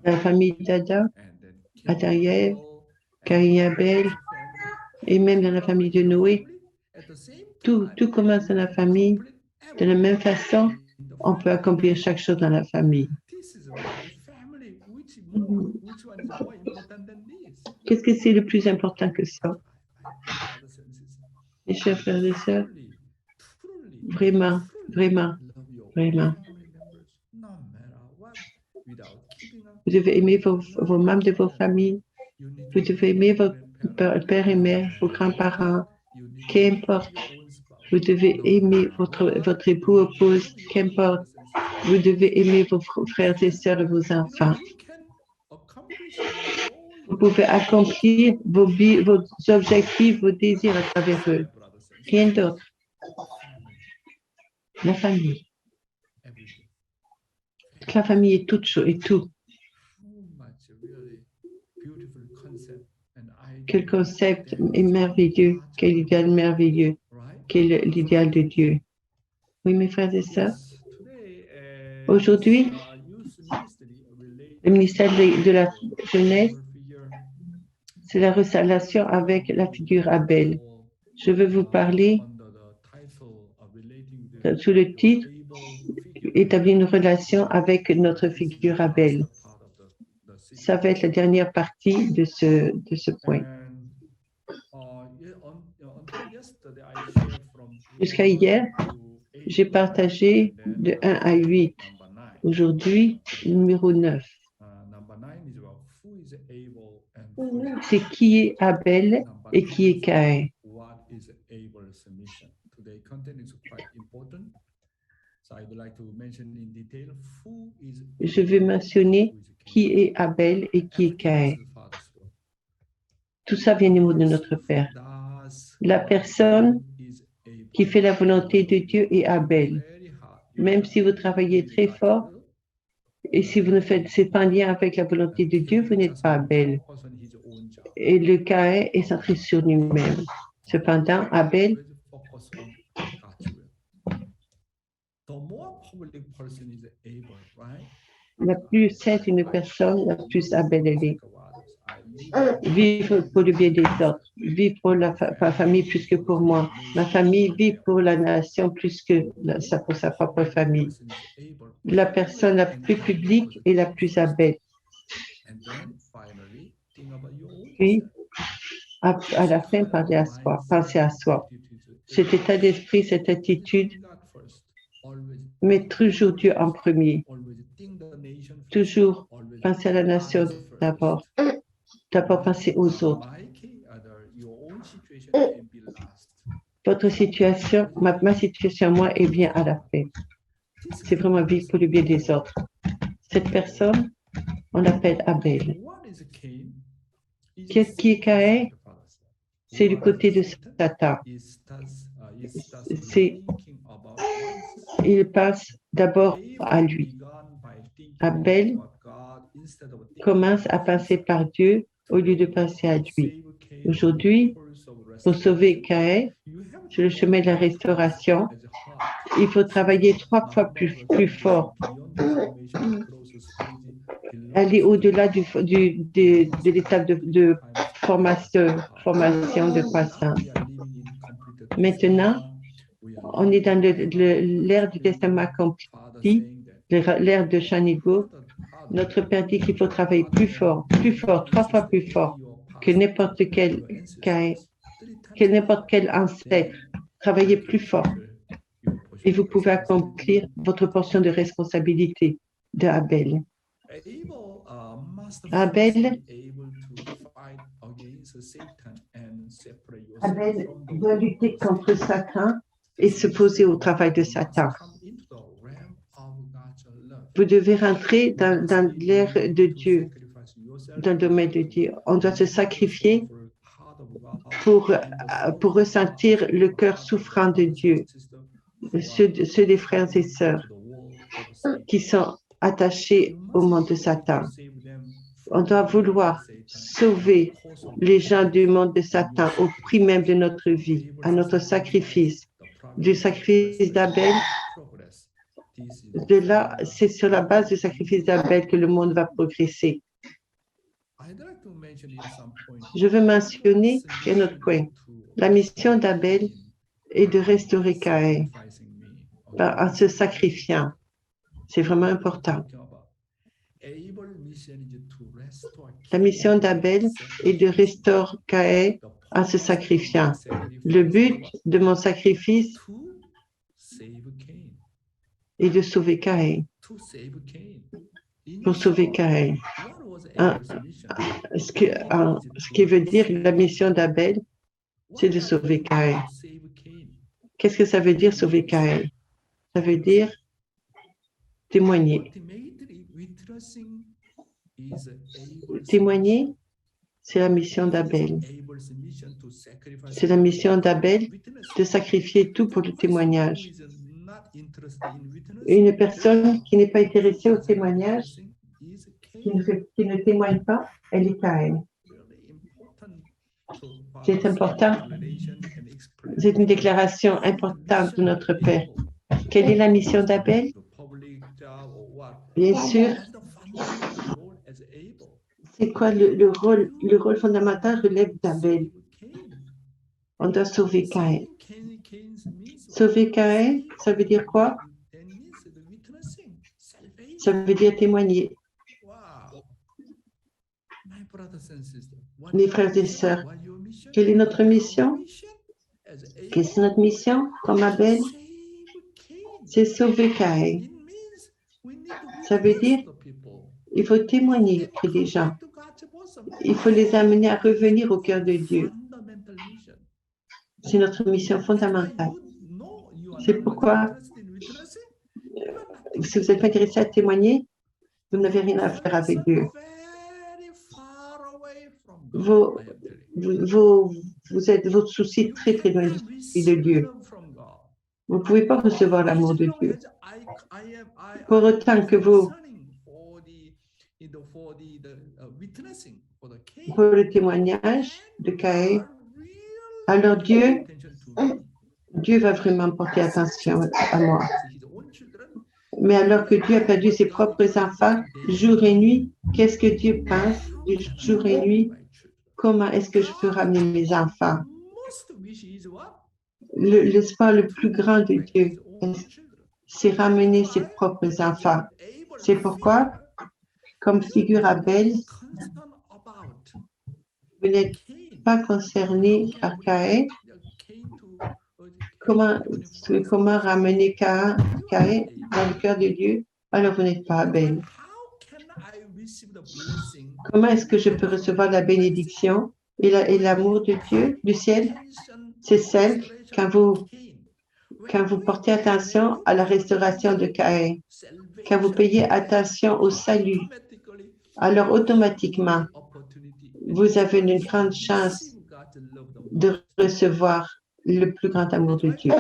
La famille d'Adam, Adariel, Caïn et Abel, et même dans la famille de Noé. Tout commence dans la famille. De la même façon, on peut accomplir chaque chose dans la famille. Qu'est-ce que c'est le plus important que ça? Mes chers frères et sœurs, vraiment, vraiment, vraiment. Vous devez aimer vos membres de vos familles. Vous devez aimer vos père et mère, vos grands-parents, qu'importe. Vous devez aimer votre époux ou épouse, qu'importe. Vous devez aimer vos frères et sœurs et vos enfants. Vous pouvez accomplir vos objectifs, vos désirs à travers eux. Rien d'autre. La famille. La famille est toute chose et tout. Quel concept est merveilleux, quel idéal merveilleux, quel est l'idéal de Dieu. Oui, mes frères et sœurs, aujourd'hui, le ministère de la jeunesse, c'est la relation avec la figure Abel. Je veux vous parler sous le titre « Établir une relation avec notre figure Abel ». Ça va être la dernière partie de ce point. Jusqu'à hier, j'ai partagé de 1 à 8. Aujourd'hui, numéro 9. C'est qui est Abel et qui est Caïn. Je vais mentionner qui est Abel et qui est Caïn. Tout ça vient du mot de notre Père. La personne qui fait la volonté de Dieu est Abel. Même si vous travaillez très fort, et si vous ne faites pas en lien avec la volonté de Dieu, vous n'êtes pas Abel. Et le Caïn est centré sur lui-même. Cependant, Abel, la plus sainte une personne, la plus Abel elle est. Vivre pour le bien des autres, vivre pour ma famille plus que pour moi. Ma famille vit pour la nation plus que pour sa propre famille. La personne la plus publique est la plus Abel. Puis, à la fin, penser à soi. Cet état d'esprit, cette attitude, mettre toujours Dieu en premier. Toujours penser à la nation d'abord. D'abord penser aux autres. Votre situation, ma situation, moi, est bien à la fin. C'est vraiment vivre pour le bien des autres. Cette personne, on l'appelle Abel. Qu'est-ce qui est Caïn? C'est du côté de Satan. Il pense d'abord à lui. Abel commence à penser par Dieu au lieu de penser à lui. Aujourd'hui, pour sauver Caïn, sur le chemin de la restauration, il faut travailler 3 fois plus fort. Aller au-delà de l'étape de formation, de croissance. Maintenant, on est dans l'ère du testament accompli, l'ère de Shanigo. Notre Père dit qu'il faut travailler plus fort, 3 fois plus fort que n'importe quel Caïn. que n'importe quel ancêtre. Travaillez plus fort et vous pouvez accomplir votre portion de responsabilité de Abel. Abel doit lutter contre Satan et s'opposer au travail de Satan. Vous devez rentrer dans l'ère de Dieu, dans le domaine de Dieu. On doit se sacrifier pour ressentir le cœur souffrant de Dieu, ceux des frères et sœurs qui sont attachés au monde de Satan. On doit vouloir sauver les gens du monde de Satan au prix même de notre vie, à notre sacrifice, du sacrifice d'Abel. De là, c'est sur la base du sacrifice d'Abel que le monde va progresser. Je veux mentionner un autre point. La mission d'Abel est de restaurer Caïn en se sacrifiant. C'est vraiment important. La mission d'Abel est de restaurer Caïn en se sacrifiant. Le but de mon sacrifice est de sauver Caïn. Pour sauver Caïn. Ce qui veut dire la mission d'Abel, c'est de sauver Caïn. Qu'est-ce que ça veut dire sauver Caïn? Ça veut dire témoigner. Témoigner, c'est la mission d'Abel. C'est la mission d'Abel de sacrifier tout pour le témoignage. Une personne qui n'est pas intéressée au témoignage, qui ne témoigne pas, elle est Caïn. C'est important. C'est une déclaration importante de notre Père. Quelle est la mission d'Abel? Bien sûr, c'est quoi le rôle fondamental relève d'Abel? On doit sauver Caïn. Sauver Caïn, ça veut dire quoi? Ça veut dire témoigner. Mes frères et sœurs, quelle est notre mission? Quelle est notre mission comme Abel? C'est sauver Caïn. Ça veut dire il faut témoigner auprès des gens. Il faut les amener à revenir au cœur de Dieu. C'est notre mission fondamentale. C'est pourquoi, si vous n'êtes pas intéressé à témoigner, vous n'avez rien à faire avec Dieu. Votre souci est très, très loin de Dieu. Vous ne pouvez pas recevoir l'amour de Dieu. Pour autant que pour le témoignage de Caïn, alors Dieu va vraiment porter attention à moi. Mais alors que Dieu a perdu ses propres enfants, jour et nuit, qu'est-ce que Dieu pense jour et nuit? Comment est-ce que je peux ramener mes enfants? L'espoir le plus grand de Dieu, c'est ramener ses propres enfants. C'est pourquoi, comme figure Abel, vous n'êtes pas concerné par Caïn. Comment ramener Caïn dans le cœur de Dieu? Alors vous n'êtes pas Abel. Comment est-ce que je peux recevoir la bénédiction et l'amour de Dieu, du ciel? C'est celle quand vous portez attention à la restauration de Caïn, quand vous payez attention au salut, alors automatiquement, vous avez une grande chance de recevoir le plus grand amour de Dieu.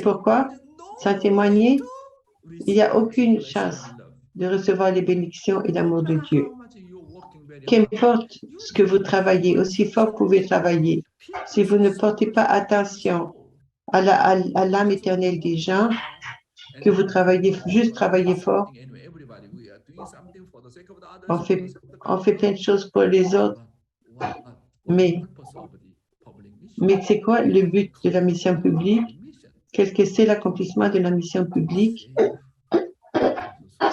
Pourquoi? Sans témoigner, il n'y a aucune chance de recevoir les bénédictions et l'amour de Dieu. Qu'importe ce que vous travaillez, aussi fort vous pouvez travailler. Si vous ne portez pas attention à l'âme éternelle des gens, que vous travaillez fort, on fait plein de choses pour les autres, mais c'est quoi le but de la mission publique? Quel que c'est l'accomplissement de la mission publique?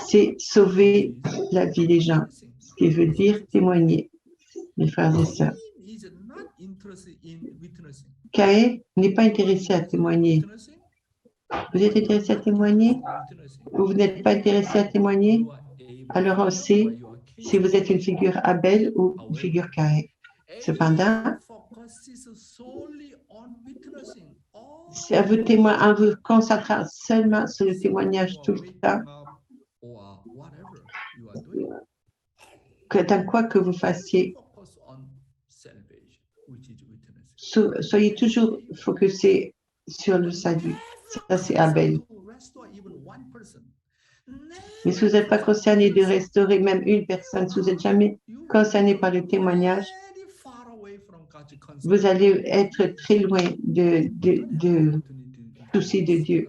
C'est sauver la vie des gens, ce qui veut dire témoigner, mes frères et sœurs. Caïn n'est pas intéressé à témoigner. Vous êtes intéressé à témoigner ou vous n'êtes pas intéressé à témoigner? Alors on sait si vous êtes une figure Abel ou une figure Caïn. Cependant, si à vous en vous concentrant seulement sur le témoignage tout le temps, que dans quoi que vous fassiez, soyez toujours focusés sur le salut. Ça, c'est Abel. Mais si vous n'êtes pas concerné de restaurer même une personne, si vous n'êtes jamais concerné par le témoignage, vous allez être très loin de soucis de Dieu.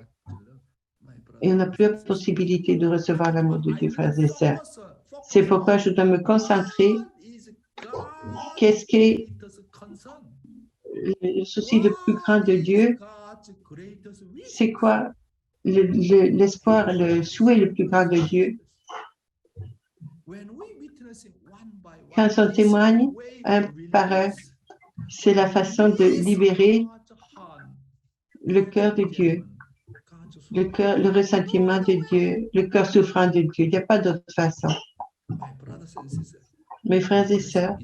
Et on n'a plus la possibilité de recevoir l'amour de Dieu, frères et sœurs. C'est pourquoi je dois me concentrer. Qu'est-ce qui est le souci le plus grand de Dieu? C'est quoi l'espoir, le souhait le plus grand de Dieu? Quand on témoigne un par un, c'est la façon de libérer le cœur de Dieu, le ressentiment de Dieu, le cœur souffrant de Dieu. Il n'y a pas d'autre façon. Mes frères et sœurs,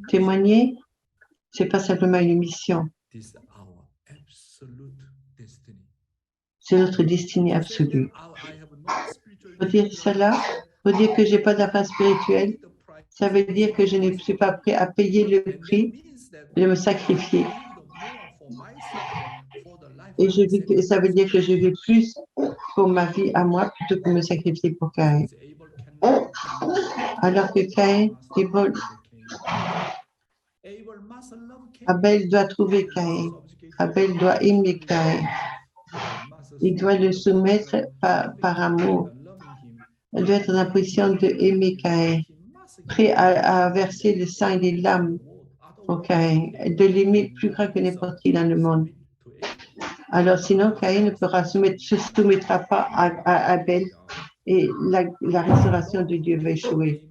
témoigner, ce n'est pas simplement une mission. C'est notre destinée absolue. Pour dire cela, pour dire que je n'ai pas d'affaires spirituelles, ça veut dire que je ne suis pas prêt à payer le prix de me sacrifier. Et ça veut dire que je vis plus pour ma vie à moi plutôt que me sacrifier pour Caïn. Alors que Caïn, Abel doit trouver Caïn. Abel doit aimer Caïn. Il doit le soumettre par amour. Il doit être dans la position de aimer Caïn, prêt à verser le sang et les larmes pour Caïn, de l'aimer plus grand que n'importe qui dans le monde. Alors sinon, Caïn ne se soumettra pas à Abel et la restauration de Dieu va échouer.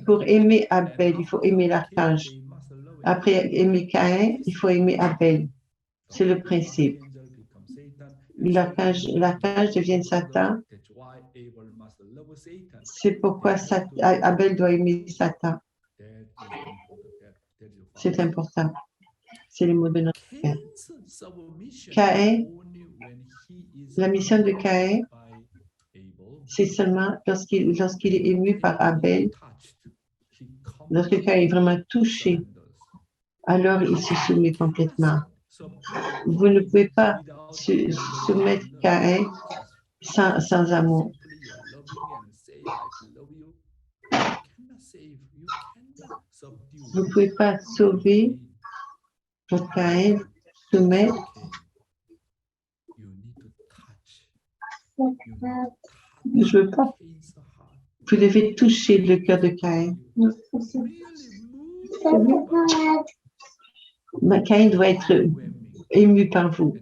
Pour aimer Abel, il faut aimer l'archange. Après aimer Caïn, il faut aimer Abel. C'est le principe. L'archange devient Satan. C'est pourquoi Abel doit aimer Satan. C'est important. C'est le mot de notre Père. Caïn, la mission de Caïn, c'est seulement lorsqu'il est ému par Abel, lorsque Caïn est vraiment touché, alors il se soumet complètement. Vous ne pouvez pas soumettre Caïn sans amour. Vous ne pouvez pas sauver votre Caïn, soumettre. Je ne veux pas. Vous devez toucher le cœur de Caïn. Caïn doit être ému par vous,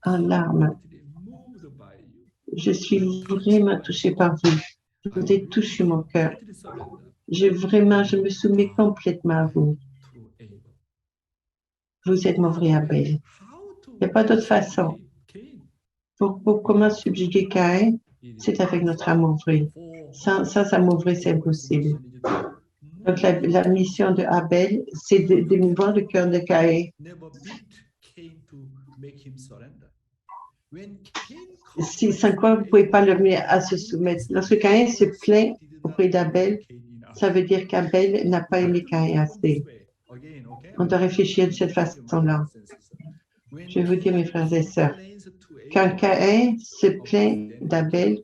en larmes. Je suis vraiment touchée par vous. Vous avez touché mon cœur. Je me soumets complètement à vous. Vous êtes mon vrai Abel. Il n'y a pas d'autre façon. Pour comment subjuguer Caïn, c'est avec notre amour vrai. Sans amour vrai, c'est impossible. Donc la mission de Abel, c'est d'émouvoir le cœur de Caïn. Sans quoi vous ne pouvez pas le mener à se soumettre. Lorsque Caïn se plaint auprès d'Abel, ça veut dire qu'Abel n'a pas aimé Caïn assez. On doit réfléchir de cette façon-là. Je vais vous dire, mes frères et sœurs, quand Caïn se plaint d'Abel,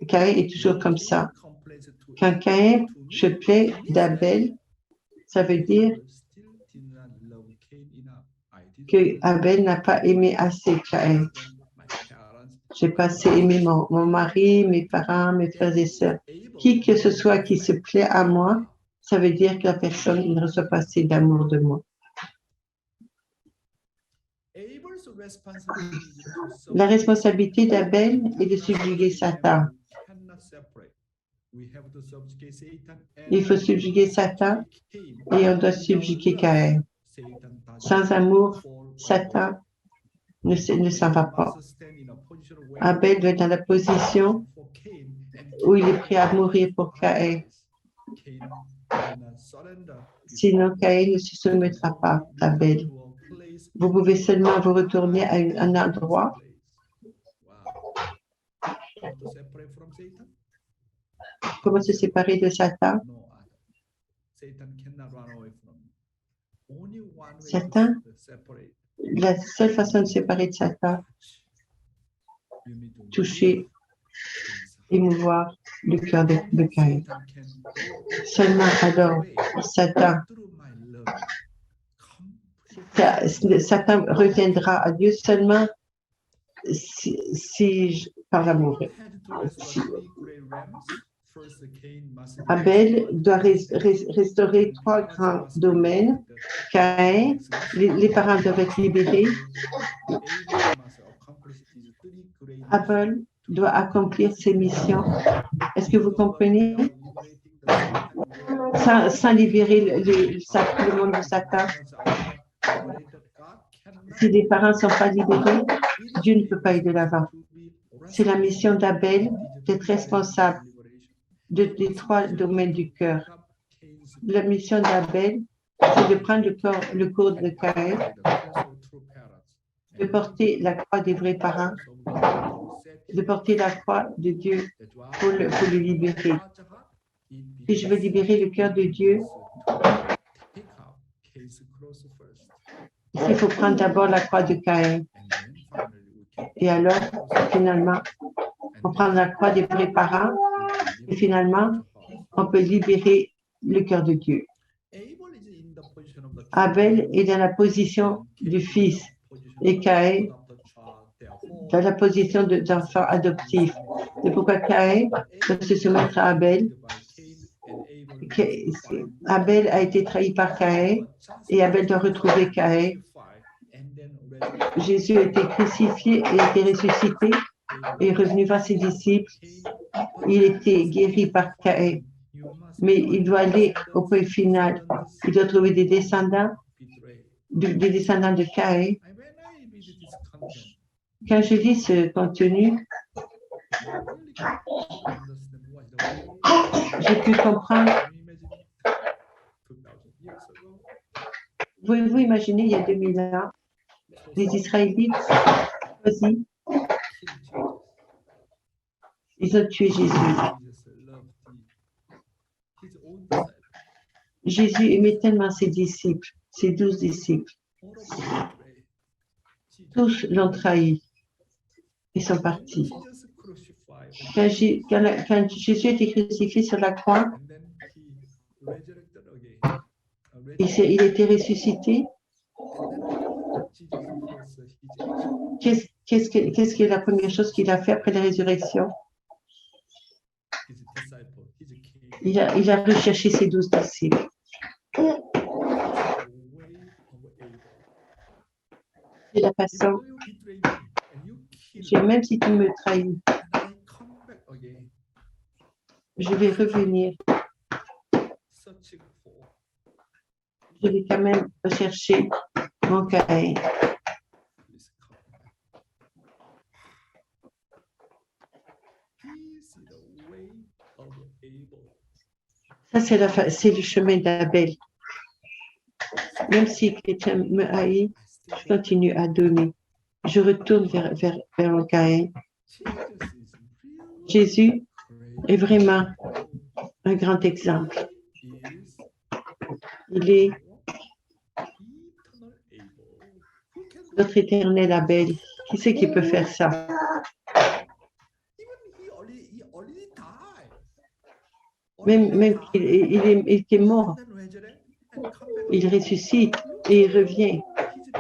Caïn est toujours comme ça. Quand Caïn se plaint d'Abel, ça veut dire que Abel n'a pas aimé assez Caïn. Je n'ai pas assez aimé mon mari, mes parents, mes frères et sœurs. Qui que ce soit qui se plaît à moi, ça veut dire que la personne ne reçoit pas assez d'amour de moi. La responsabilité d'Abel est de subjuguer Satan. Il faut subjuguer Satan et on doit subjuguer Caïn. Sans amour, Satan ne s'en va pas. Abel doit être dans la position où il est prêt à mourir pour Caïn. Sinon, Caïn ne se soumettra pas à Abel. Vous pouvez seulement vous retourner à un endroit. Comment se séparer de Satan? Satan, la seule façon de se séparer de Satan, toucher, émouvoir le cœur de Caïn. Seulement alors, Satan reviendra à Dieu seulement par l'amour. Abel doit restaurer 3 grands domaines. Caïn, les parents doivent être libérés. Abel doit accomplir ses missions. Est-ce que vous comprenez? Sans libérer le monde de Satan. Si les parents ne sont pas libérés, Dieu ne peut pas aller de l'avant. C'est la mission d'Abel d'être responsable des 3 domaines du cœur. La mission d'Abel, c'est de prendre le corps de Caïn, de porter la croix des vrais parents, de porter la croix de Dieu pour le libérer. Si je veux libérer le cœur de Dieu, il faut prendre d'abord la croix de Caïn. Et alors, finalement, on prend la croix des vrais parents et finalement, on peut libérer le cœur de Dieu. Abel est dans la position du fils et Caïn dans la position d'enfant adoptif. C'est pourquoi Caïn doit se soumettre à Abel. Abel a été trahi par Caïn et Abel doit retrouver Caïn. Jésus a été crucifié et a été ressuscité et est revenu voir ses disciples. Il était guéri par Caïn, mais il doit aller au point final. Il doit trouver des descendants de Caïn. Quand je lis ce contenu, j'ai pu comprendre. Pouvez-vous imaginer, il y a 2000 ans, les Israélites choisis, ils ont tué Jésus. Jésus aimait tellement ses disciples, ses 12 disciples. Tous l'ont trahi. Ils sont partis. Quand Jésus a été crucifié sur la croix, il a été ressuscité. Qu'est-ce qui est la première chose qu'il a fait après la résurrection? Il a recherché ses 12 disciples. C'est la façon. Même si tu me trahis, je vais revenir. Je vais quand même rechercher mon Caïn. Ça, c'est le chemin d'Abel. Même si quelqu'un me haït, je continue à donner. Je retourne vers mon Caïn. Jésus est vraiment un grand exemple. Il est notre éternel Abel. Qui c'est qui peut faire ça? Même qu'il est mort, il ressuscite et il revient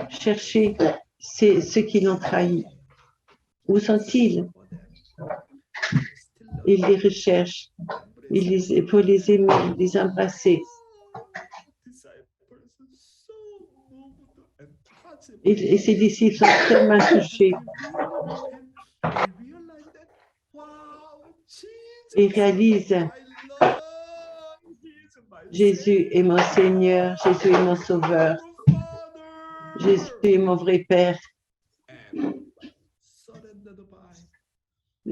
chercher ceux qui l'ont trahi. Où sont-ils? Il les recherche, pour les aimer, les embrasser. Et ses disciples sont tellement touchés. Ils réalisent Jésus est mon Seigneur, Jésus est mon Sauveur, Jésus est mon vrai Père.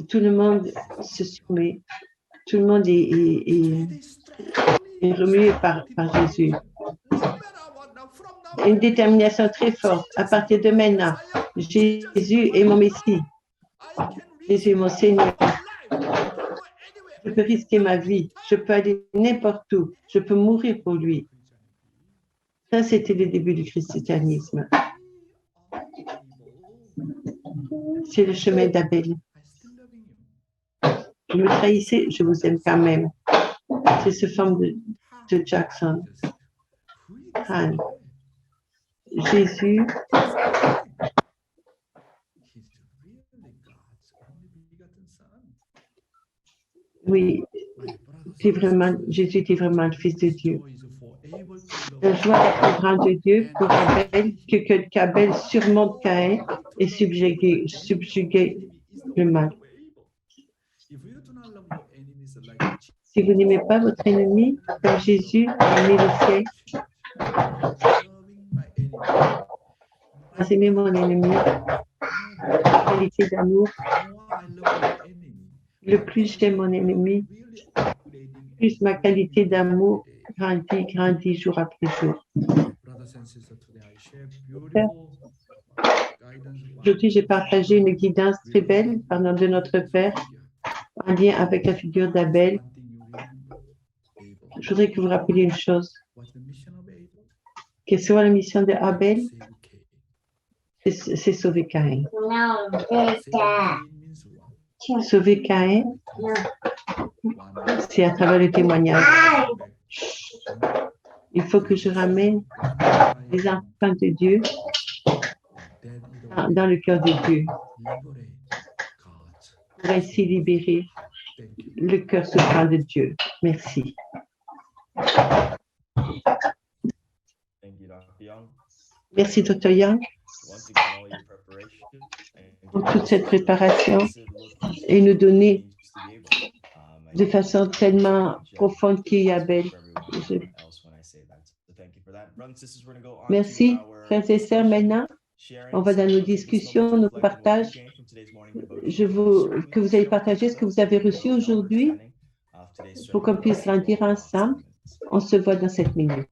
Tout le monde se soumet, tout le monde est remué par Jésus. Une détermination très forte. À partir de maintenant, Jésus est mon Messie. Jésus est mon Seigneur. Je peux risquer ma vie. Je peux aller n'importe où. Je peux mourir pour lui. Ça, c'était le début du christianisme. C'est le chemin d'Abel. Je me trahissais, je vous aime quand même. C'est ce forme de Jackson. Han. Jésus, oui, Jésus était vraiment le Fils de Dieu. La joie d'apprendre de Dieu pour Abel, qu'Abel surmonte Caïn et subjuguer le mal. Si vous n'aimez pas votre ennemi, comme Jésus a aimé le ciel, aimez mon ennemi, la qualité d'amour. Le plus j'aime mon ennemi, plus ma qualité d'amour grandit jour après jour. Aujourd'hui, j'ai partagé une guidance très belle parlant de notre Père en lien avec la figure d'Abel. Je voudrais que vous rappeliez une chose. Quelle soit la mission de Abel? C'est sauver Caïn. Sauver Caïn, c'est à travers le témoignage. Il faut que je ramène les enfants de Dieu dans le cœur de Dieu pour ainsi libérer le cœur souffrant de Dieu. Merci. Merci, Dr. Young, pour toute cette préparation et nous donner de façon tellement profonde qui est Abel. Merci, frères et sœurs. Maintenant, on va dans nos discussions, nos partages. Que vous allez partager ce que vous avez reçu aujourd'hui pour qu'on puisse grandir ensemble. On se voit dans 7 minutes.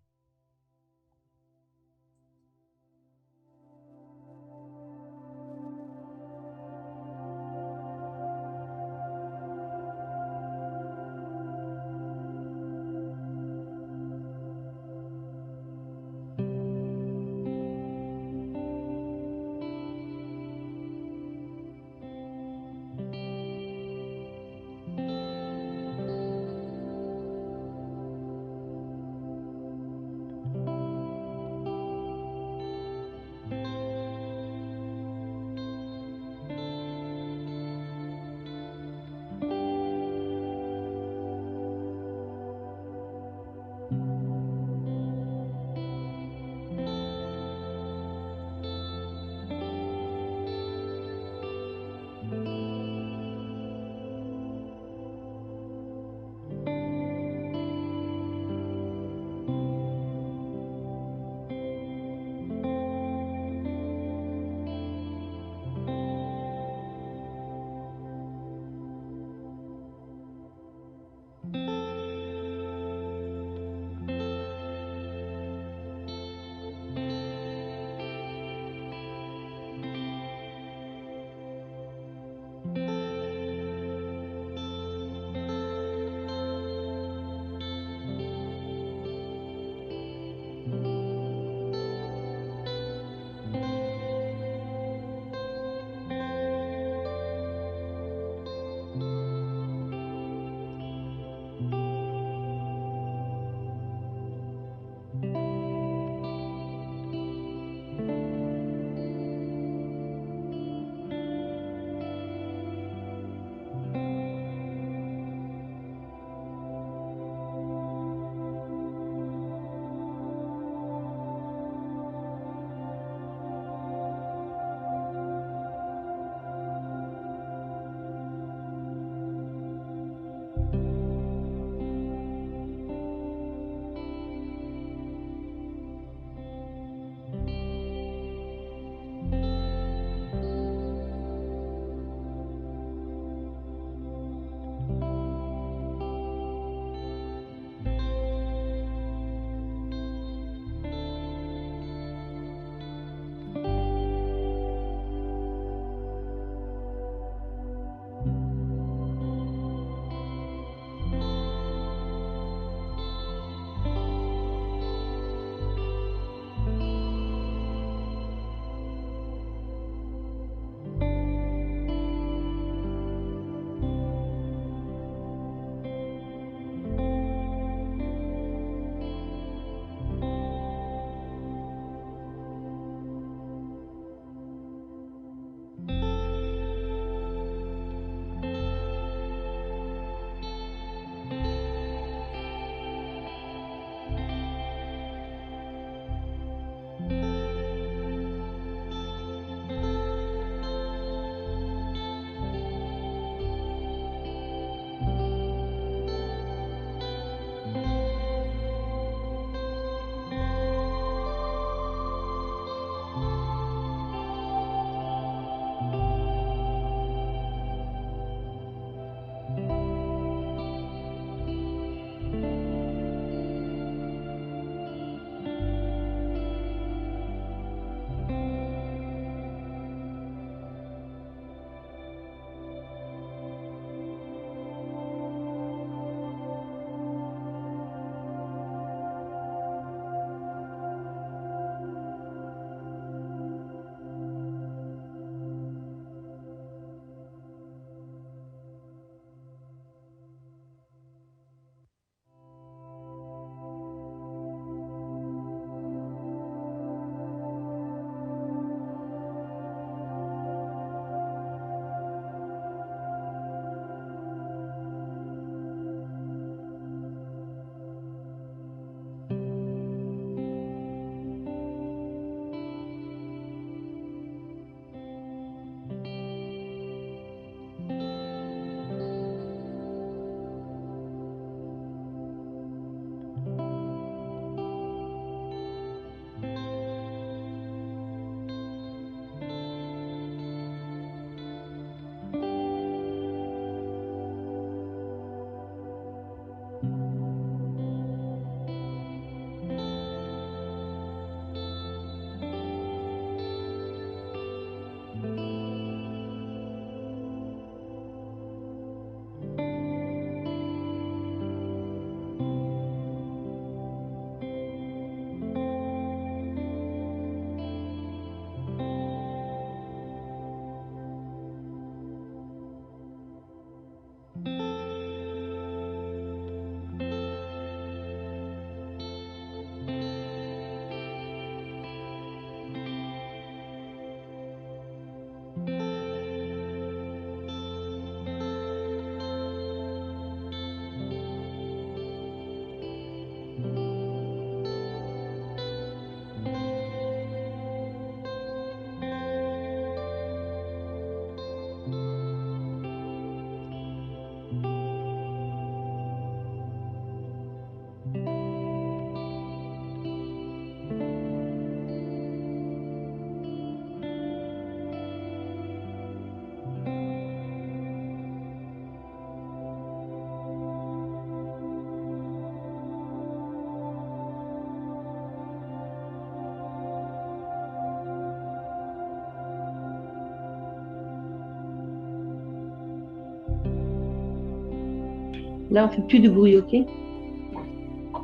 Là, on fait plus de bruit, OK?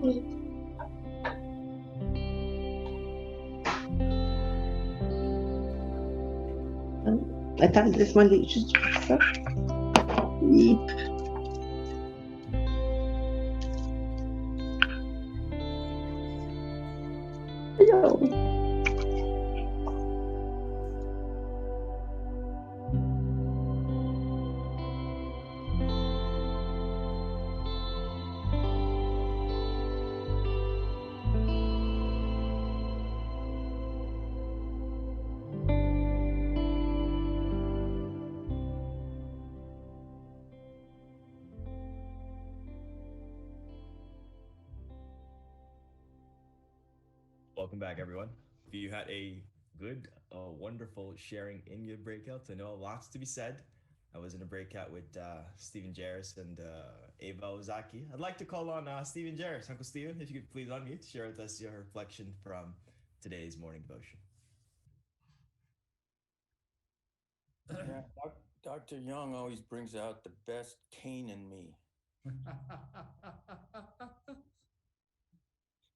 Oui. Attends, laisse-moi juste faire ça. Oui. Allô. Welcome back, everyone. If you had a good, wonderful sharing in your breakouts, I know lots to be said. I was in a breakout with Stephen Jarris and Ava Ozaki. I'd like to call on Stephen Jarris. Uncle Stephen, if you could please unmute to share with us your reflection from today's morning devotion. Yeah, Dr. Young always brings out the best Cain in me.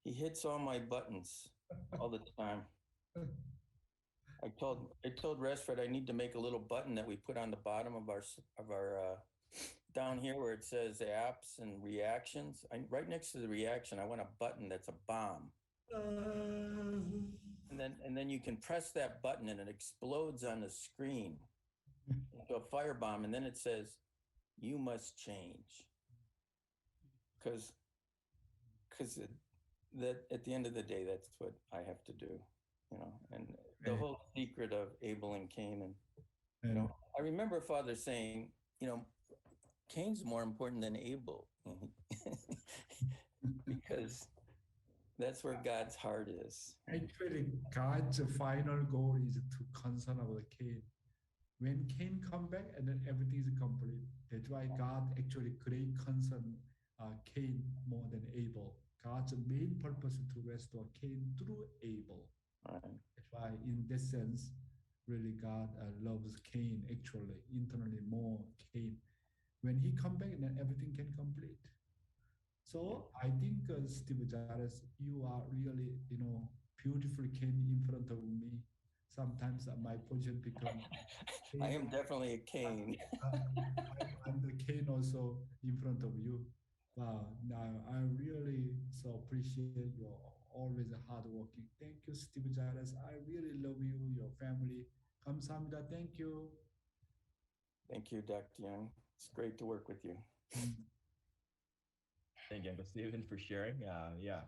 He hits all my buttons all the time. I told Resfred I need to make a little button that we put on the bottom of our down here where it says apps and reactions. Right next to the reaction, I want a button that's a bomb. And then you can press that button and it explodes on the screen into a firebomb, and then it says, "You must change." Because that at the end of the day, that's what I have to do, you know. And the whole secret of Abel and Cain, and you know, I remember Father saying, you know, Cain's more important than Abel, because that's where God's heart is. Actually, God's final goal is to concern about Cain. When Cain come back and then everything is complete. That's why God actually great concern Cain more than Abel. God's main purpose is to restore Cain through Abel. Right. That's why in this sense, really God loves Cain actually internally more Cain. When he come back, then everything can complete. So I think Steve Jarris, you are really, you know, beautiful Cain in front of me. Sometimes my position becomes. I am definitely a Cain. I'm the Cain also in front of you. Wow, now I really so appreciate your always hardworking. Thank you, Steve Jarris. I really love you, your family. 감사합니다. Thank you. Thank you, Dr. Young. It's great to work with you. Thank you, Uncle Stephen, for sharing. Yeah,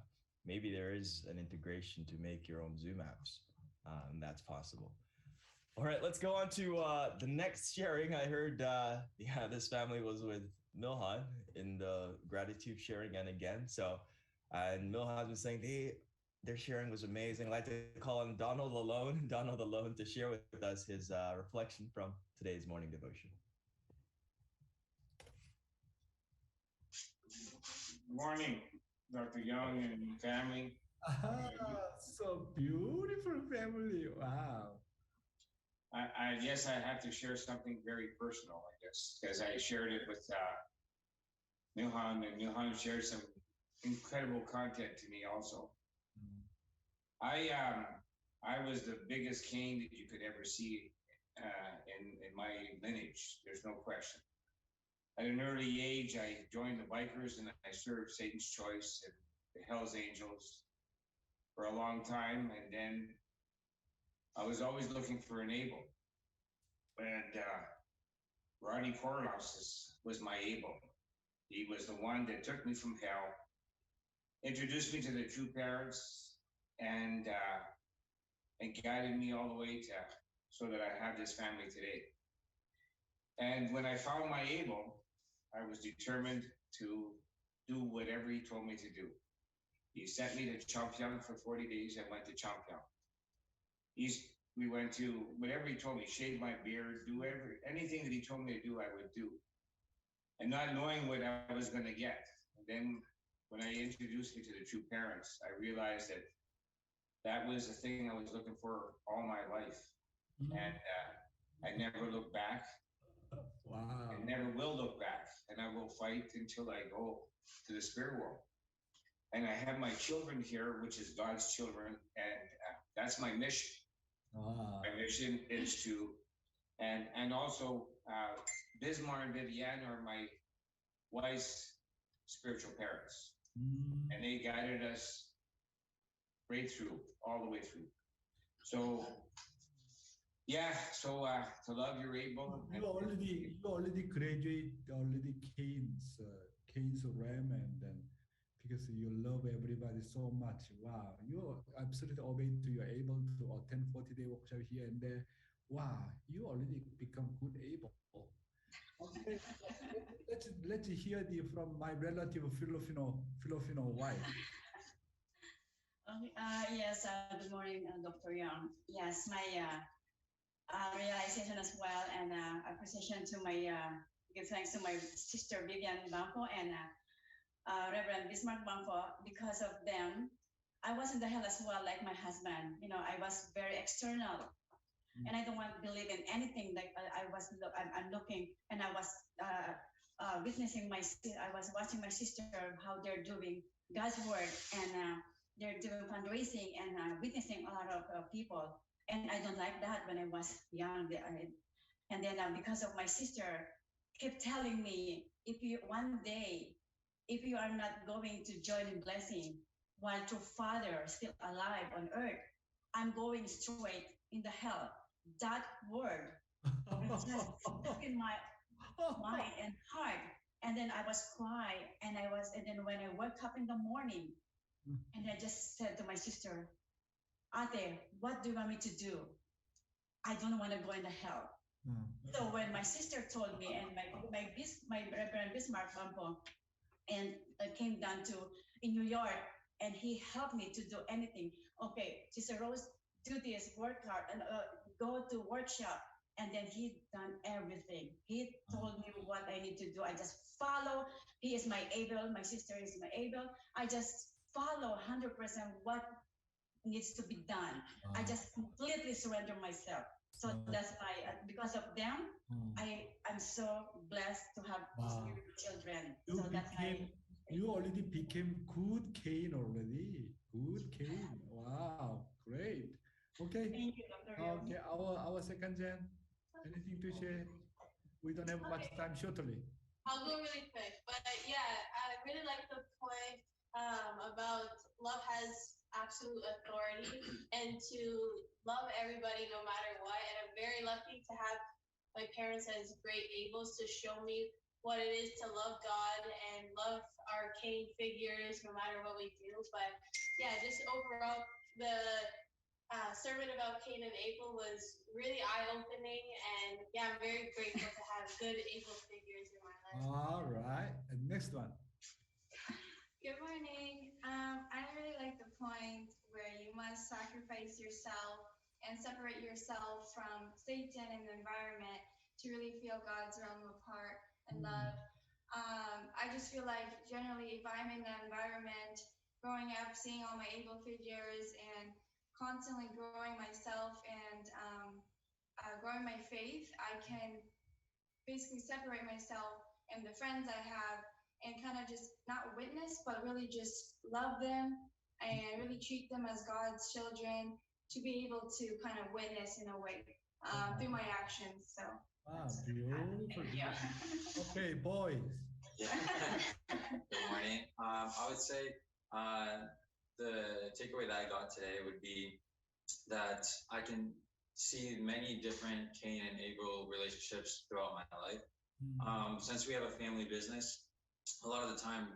maybe there is an integration to make your own Zoom apps. And that's possible. All right, let's go on to the next sharing. I heard, this family was with Milhan in the gratitude sharing and again. So, and Milhan was saying their sharing was amazing. I'd like to call on Donald Alone to share with us his reflection from today's morning devotion. Good morning, Dr. Young and family. So beautiful family. Wow. I guess I have to share something very personal, I guess, because I shared it with Milhan, and Milhan shared some incredible content to me also. I was the biggest Cain that you could ever see in my lineage. There's no question. At an early age, I joined the bikers and I served Satan's Choice and the Hell's Angels for a long time, and then I was always looking for an Abel, and Rodney Corlos was my Abel. He was the one that took me from hell, introduced me to the true parents, and guided me all the way to so that I have this family today. And when I found my Abel, I was determined to do whatever he told me to do. He sent me to Champyong for 40 days. I went to Champyong. We went to whatever he told me, shave my beard, do anything that he told me to do, I would do. And not knowing what I was going to get. And then when I introduced me to the true parents, I realized that that was the thing I was looking for all my life. And I never looked back. Wow. and never will look back. And I will fight until I go to the spirit world. And I have my children here, which is God's children, and that's my mission. Ah. My mission is to, and also Bismarck and Viviane are my wife's spiritual parents, and they guided us right through, all the way through. So, yeah. So to love you're able. You already graduate Cain's Ram, and then because you love everybody so much. Wow, you're absolutely obeyed to. You're able to attend 40-day workshop here and there. Wow, you already become good able. Okay, let's hear from my relative Filipino wife. Yes, good morning, Dr. Young. Yes, my realization as well, and appreciation to my, give thanks to my sister Viviane Bampo and Reverend Bismarck Bampo. Because of them, I was in the hell as well, like my husband. You know, I was very external, and I don't want to believe in anything. Like I'm looking, and I was witnessing I was watching my sister how they're doing God's word, and they're doing fundraising and witnessing a lot of people. And I don't like that when I was young. And then because of my sister kept telling me, if you are not going to join in blessing while your father is still alive on earth, I'm going straight in the hell. That word was just stuck in my mind and heart. And then I was crying, and then when I woke up in the morning, and I just said to my sister, Ate, what do you want me to do? I don't want to go in the hell. So when my sister told me, and my Reverend Bismarck Bampo, and came down to in New York, and he helped me to do anything. Okay, Sister Rose, do this, work hard, and go to workshop. And then he done everything. He told me what I need to do. I just follow. He is my able. My sister is my able. I just follow 100% what needs to be done. I just completely surrender myself. So that's why, because of them, I'm so blessed to have children. You already became good Cain already. Good Cain. Wow, great. Okay. Thank you, Dr. Okay, our second gen. Anything to share? We don't have much time. Shortly. I'll go really quick, but yeah, I really like the point about love has absolute authority and to love everybody no matter what. And I'm very lucky to have my parents as great ables to show me what it is to love God and love our Cain figures no matter what we do. But yeah, just overall, the sermon about Cain and Abel was really eye-opening, and yeah, I'm very grateful to have good able figures in my life. All right, and next one. Good morning. I really like the point where you must sacrifice yourself and separate yourself from Satan and the environment to really feel God's realm apart and love. I just feel like generally if I'm in the environment, growing up, seeing all my able figures and constantly growing myself and growing my faith, I can basically separate myself and the friends I have and kind of just not witness, but really just love them and really treat them as God's children to be able to kind of witness in a way through my actions. So. Wow, beautiful. Okay, boys. Yeah. Good morning. I would say the takeaway that I got today would be that I can see many different Cain and Abel relationships throughout my life. Since we have a family business, a lot of the time,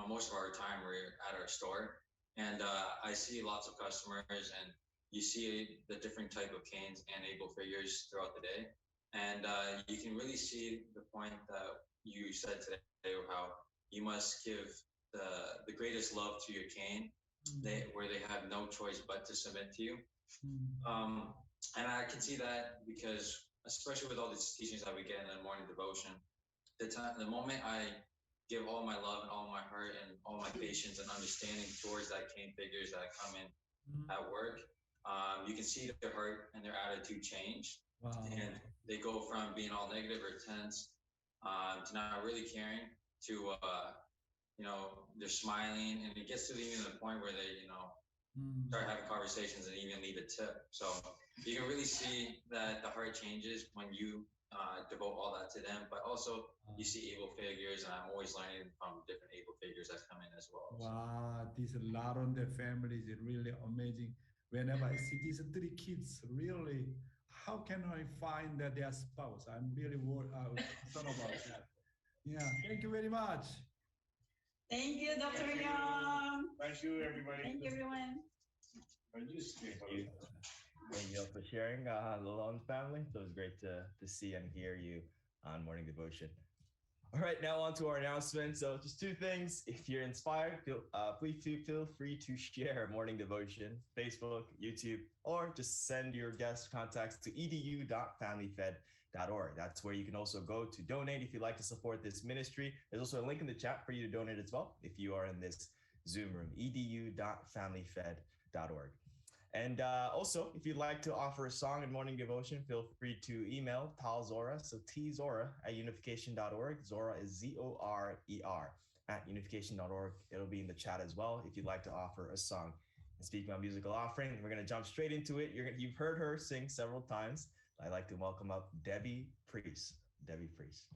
most of our time we're at our store, and I see lots of customers, and you see the different type of Cains and Abel figures throughout the day. And you can really see the point that you said today, how you must give the greatest love to your Cain, where they have no choice but to submit to you. And I can see that because, especially with all these teachings that we get in the morning devotion, the moment I give all my love and all my heart and all my patience and understanding towards that Cain figures that come in at work, you can see their heart and their attitude change. Wow. And they go from being all negative or tense to not really caring to, they're smiling, and it gets to even the point where they, start having conversations and even leave a tip. So you can really see that the heart changes when you devote all that to them, but also you see able figures, and I'm always learning from different able figures that come in as well. Wow, these Laronde families is really amazing. Whenever I see these 3 kids, really, how can I find that their spouse? I'm really concerned about that. Yeah, thank you very much. Thank you, Dr. Young. Thank you, everybody. Thank you, everyone. Thank you all for sharing, Lalonde family. So it was great to see and hear you on Morning Devotion. All right, now on to our announcement. So just 2 things. If you're inspired, please feel free to share Morning Devotion, Facebook, YouTube, or just send your guest contacts to edu.familyfed.org. That's where you can also go to donate if you'd like to support this ministry. There's also a link in the chat for you to donate as well if you are in this Zoom room, edu.familyfed.org. And also, if you'd like to offer a song in Morning Devotion, feel free to email Talzora, so tzora @unification.org. Zora is Zorer @unification.org. It'll be in the chat as well if you'd like to offer a song. And speaking about musical offering, we're going to jump straight into it. You've heard her sing several times. I'd like to welcome up Debbie Priest. Debbie Priest.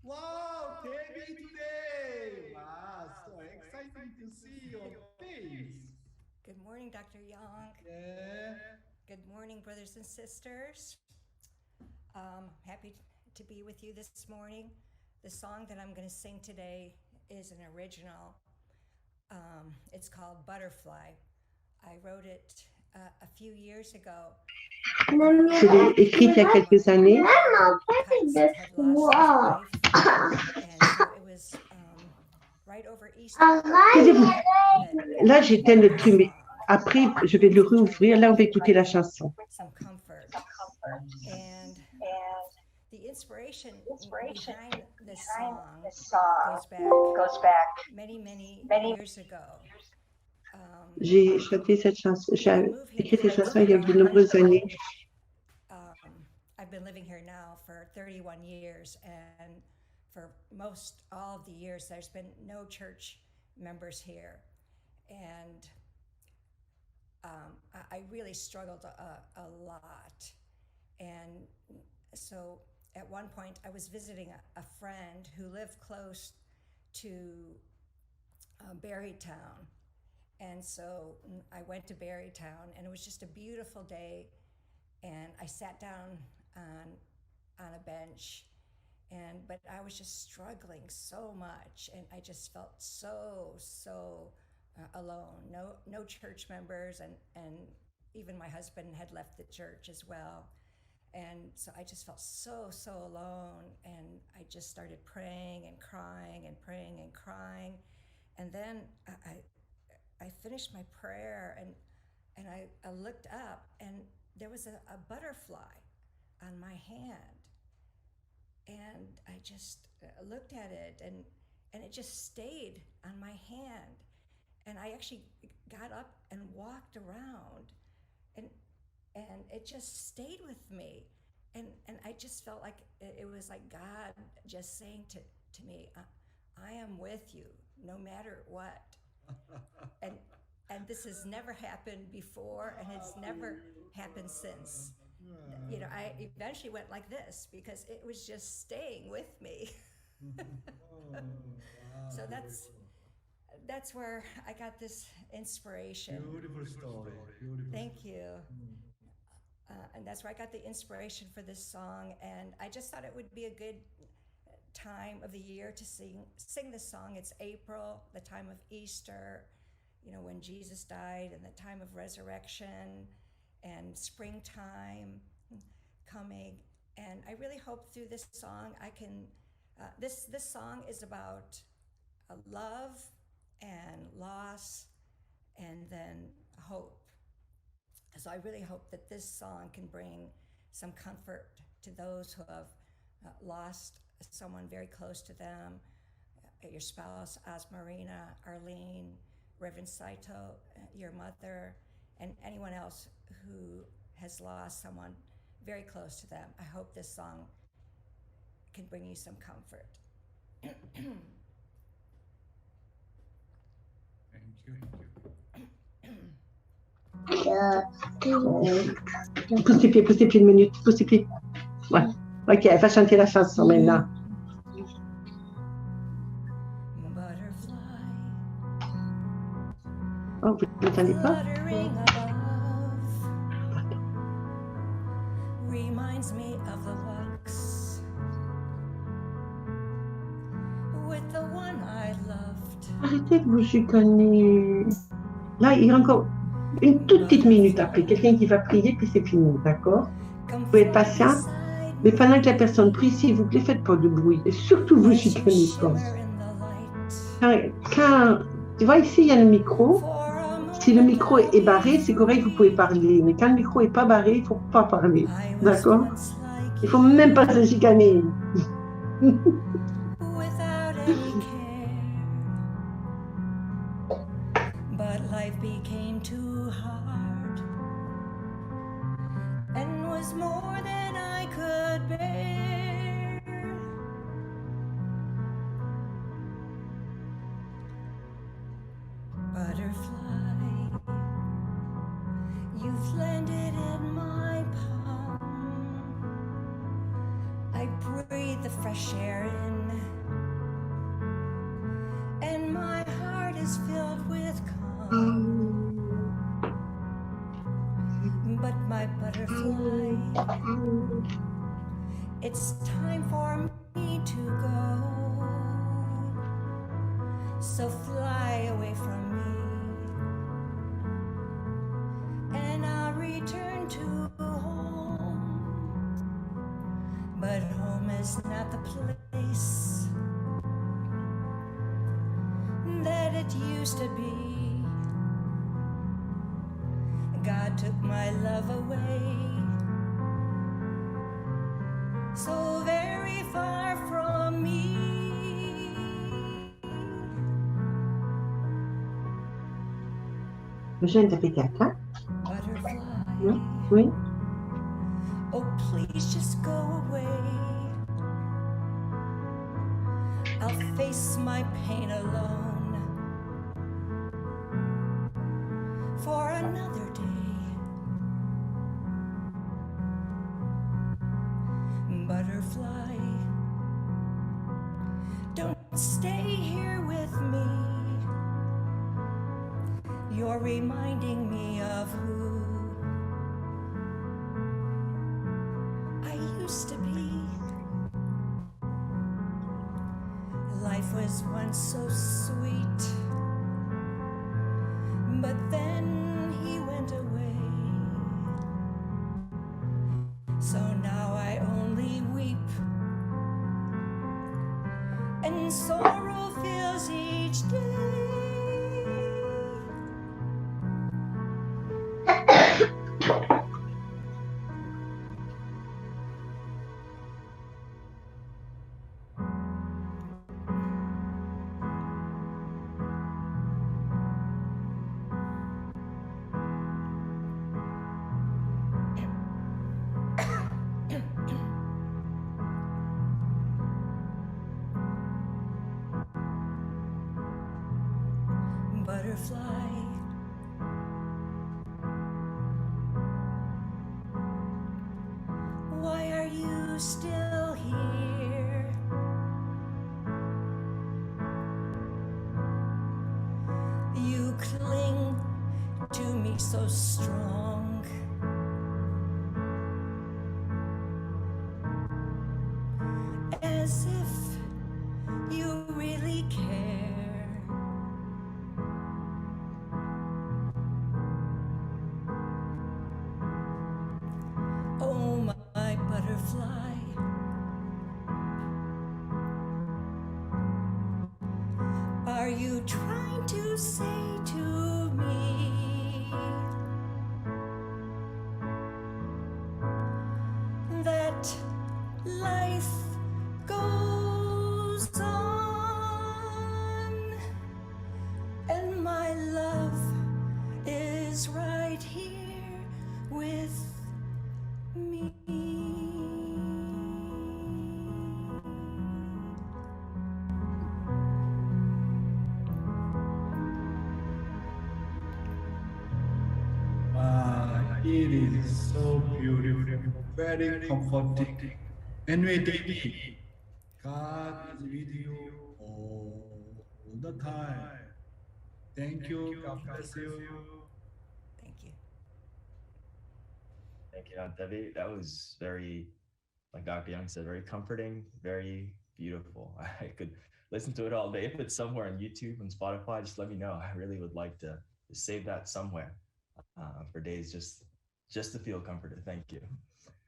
Wow, Debbie today! Wow, so exciting to see your face. Good morning, Dr. Young. Yeah. Good morning, brothers and sisters. Happy to be with you this morning. The song that I'm going to sing today is an original. It's called Butterfly. I wrote it a few years ago. Je l'ai écrite il y a quelques années. Là, j'éteins le truc, mais après, je vais le rouvrir. Là, on va écouter la chanson. And the inspiration behind this song goes back many years ago. J'ai chanté cette chanson, j'ai écrit cette chanson il y a de nombreuses années. I've been living here now for 31 years, and for most all of the years, there's been no church members here. And I really struggled a lot. And so at one point, I was visiting a friend who lived close to Barrytown. And so I went to Barrytown, and it was just a beautiful day. And I sat down on a bench, but I was just struggling so much, and I just felt so alone. No church members, and even my husband had left the church as well. And so I just felt so alone, and I just started praying and crying and praying and crying. And then I finished my prayer, and I looked up, and there was a butterfly on my hand. And I just looked at it, and it just stayed on my hand. And I actually got up and walked around, and it just stayed with me. And I just felt like it was like God just saying to me, I am with you no matter what. And this has never happened before, and it's never happened since. You know, I eventually went like this because it was just staying with me. So that's where I got this inspiration. Beautiful story. Beautiful. Thank you. And that's where I got the inspiration for this song. And I just thought it would be a good time of the year to sing this song. It's April, the time of Easter, you know, when Jesus died, and the time of resurrection, and springtime coming. And I really hope through this song I can, this song is about love and loss and then hope. So I really hope that this song can bring some comfort to those who have lost someone very close to them, your spouse, Asmarina, Arlene, Reverend Saito, your mother, and anyone else who has lost someone very close to them, I hope this song can bring you some comfort. Pousse tes pieds une minute, pousse tes pieds. Ouais. Ok, elle va chanter la chanson maintenant. Oh, vous n'entendez pas? Reminds me of the walks with the one I loved. Arrêtez de vous chicaner. Là, il y a encore une toute petite minute après. Quelqu'un qui va prier, puis c'est fini, d'accord? Vous pouvez être patient. Mais pendant que la personne prie, s'il vous plaît, faites pas de bruit. Et surtout, vous chicanez pas. Quand, tu vois, ici, il y a le micro. Si le micro est barré, c'est correct, vous pouvez parler. Mais quand le micro n'est pas barré, il ne faut pas parler. D'accord? Il ne faut même pas se chicaner. But life became too hard and was more than I could bear. Butterfly, you've landed in my palm. I breathe the fresh air in, and my heart is filled with calm. But my butterfly, it's time for me to go. So fly away from me, and I'll return to home. But home is not the place that it used to be. God took my love away, so very far from me. J'ai interprété à quoi? Butterfly, oui. Oh, please just go away. I'll face my pain alone for another day. Butterfly, don't stay here with me. You're reminding me of who I used to be. Life was once so sweet, but then he went away. So now I only weep, and sorrow fills each day. Butterfly, why are you still here? You cling to me so strong, as if you really care. Oh, my butterfly, are you trying to say to me that life goes on and my love is right here with It is so beautiful, very comforting. Anyway, David, God is with you all the time. Thank you. God bless you. Thank you. Thank you, Aunt Debbie. That was very, like Dr. Young said, very comforting, very beautiful. I could listen to it all day. If it's somewhere on YouTube and Spotify, just let me know. I really would like to save that somewhere for days just to feel comforted. Thank you.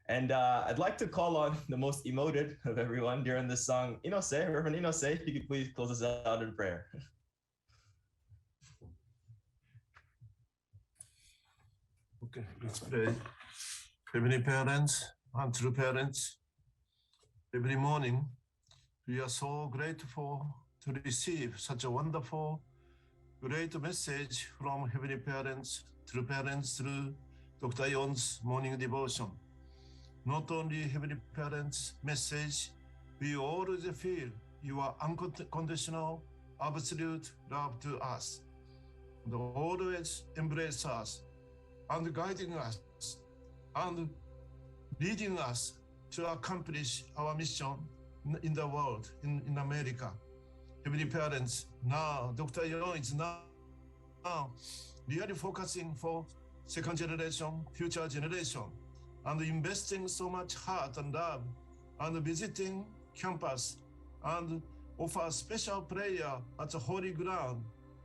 And I'd like to call on the most emoted of everyone during this song, Inose, Reverend Inose, if you could please close us out in prayer. Okay, let's pray. Heavenly parents and true parents, every morning we are so grateful to receive such a wonderful, great message from Heavenly parents, true parents through Dr. Yon's morning devotion. Not only Heavenly parents' message, we always feel your unconditional, absolute love to us, and always embrace us, and guiding us, and leading us to accomplish our mission in the world, in America. Heavenly parents, now Dr. Yon is now really focusing for second generation, future generation, and investing so much heart and love, and visiting campus, and offer special prayer at the holy ground,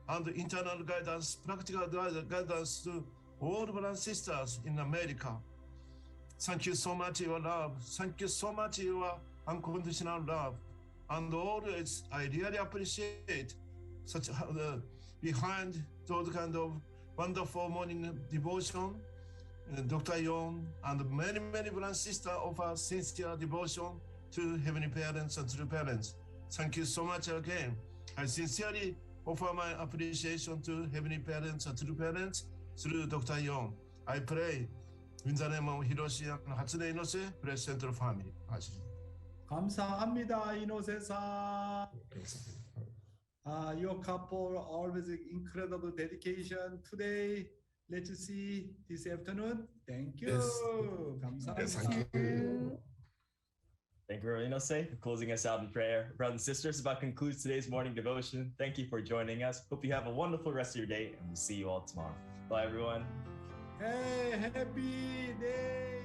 and internal guidance, practical guidance to all brothers and sisters in America. Thank you so much, your love. Thank you so much, your unconditional love. And always, I really appreciate such behind those kind of wonderful morning devotion. Dr. Yon and many brothers and sisters offer sincere devotion to Heavenly Parents and true parents. Thank you so much again. I sincerely offer my appreciation to Heavenly Parents and true parents through Dr. Yon. I pray in the name of Hiroshi and Hatsune Inose, bless Central Family. 감사합니다, 이노세사. Your couple always incredible dedication. Today, let's see this afternoon. Thank you. Yes. 감사합니다. Yes, thank you. Thank you, Reverend Inose, for closing us out in prayer. Brothers and sisters, that concludes today's morning devotion. Thank you for joining us. Hope you have a wonderful rest of your day, and we'll see you all tomorrow. Bye, everyone. Hey, happy day.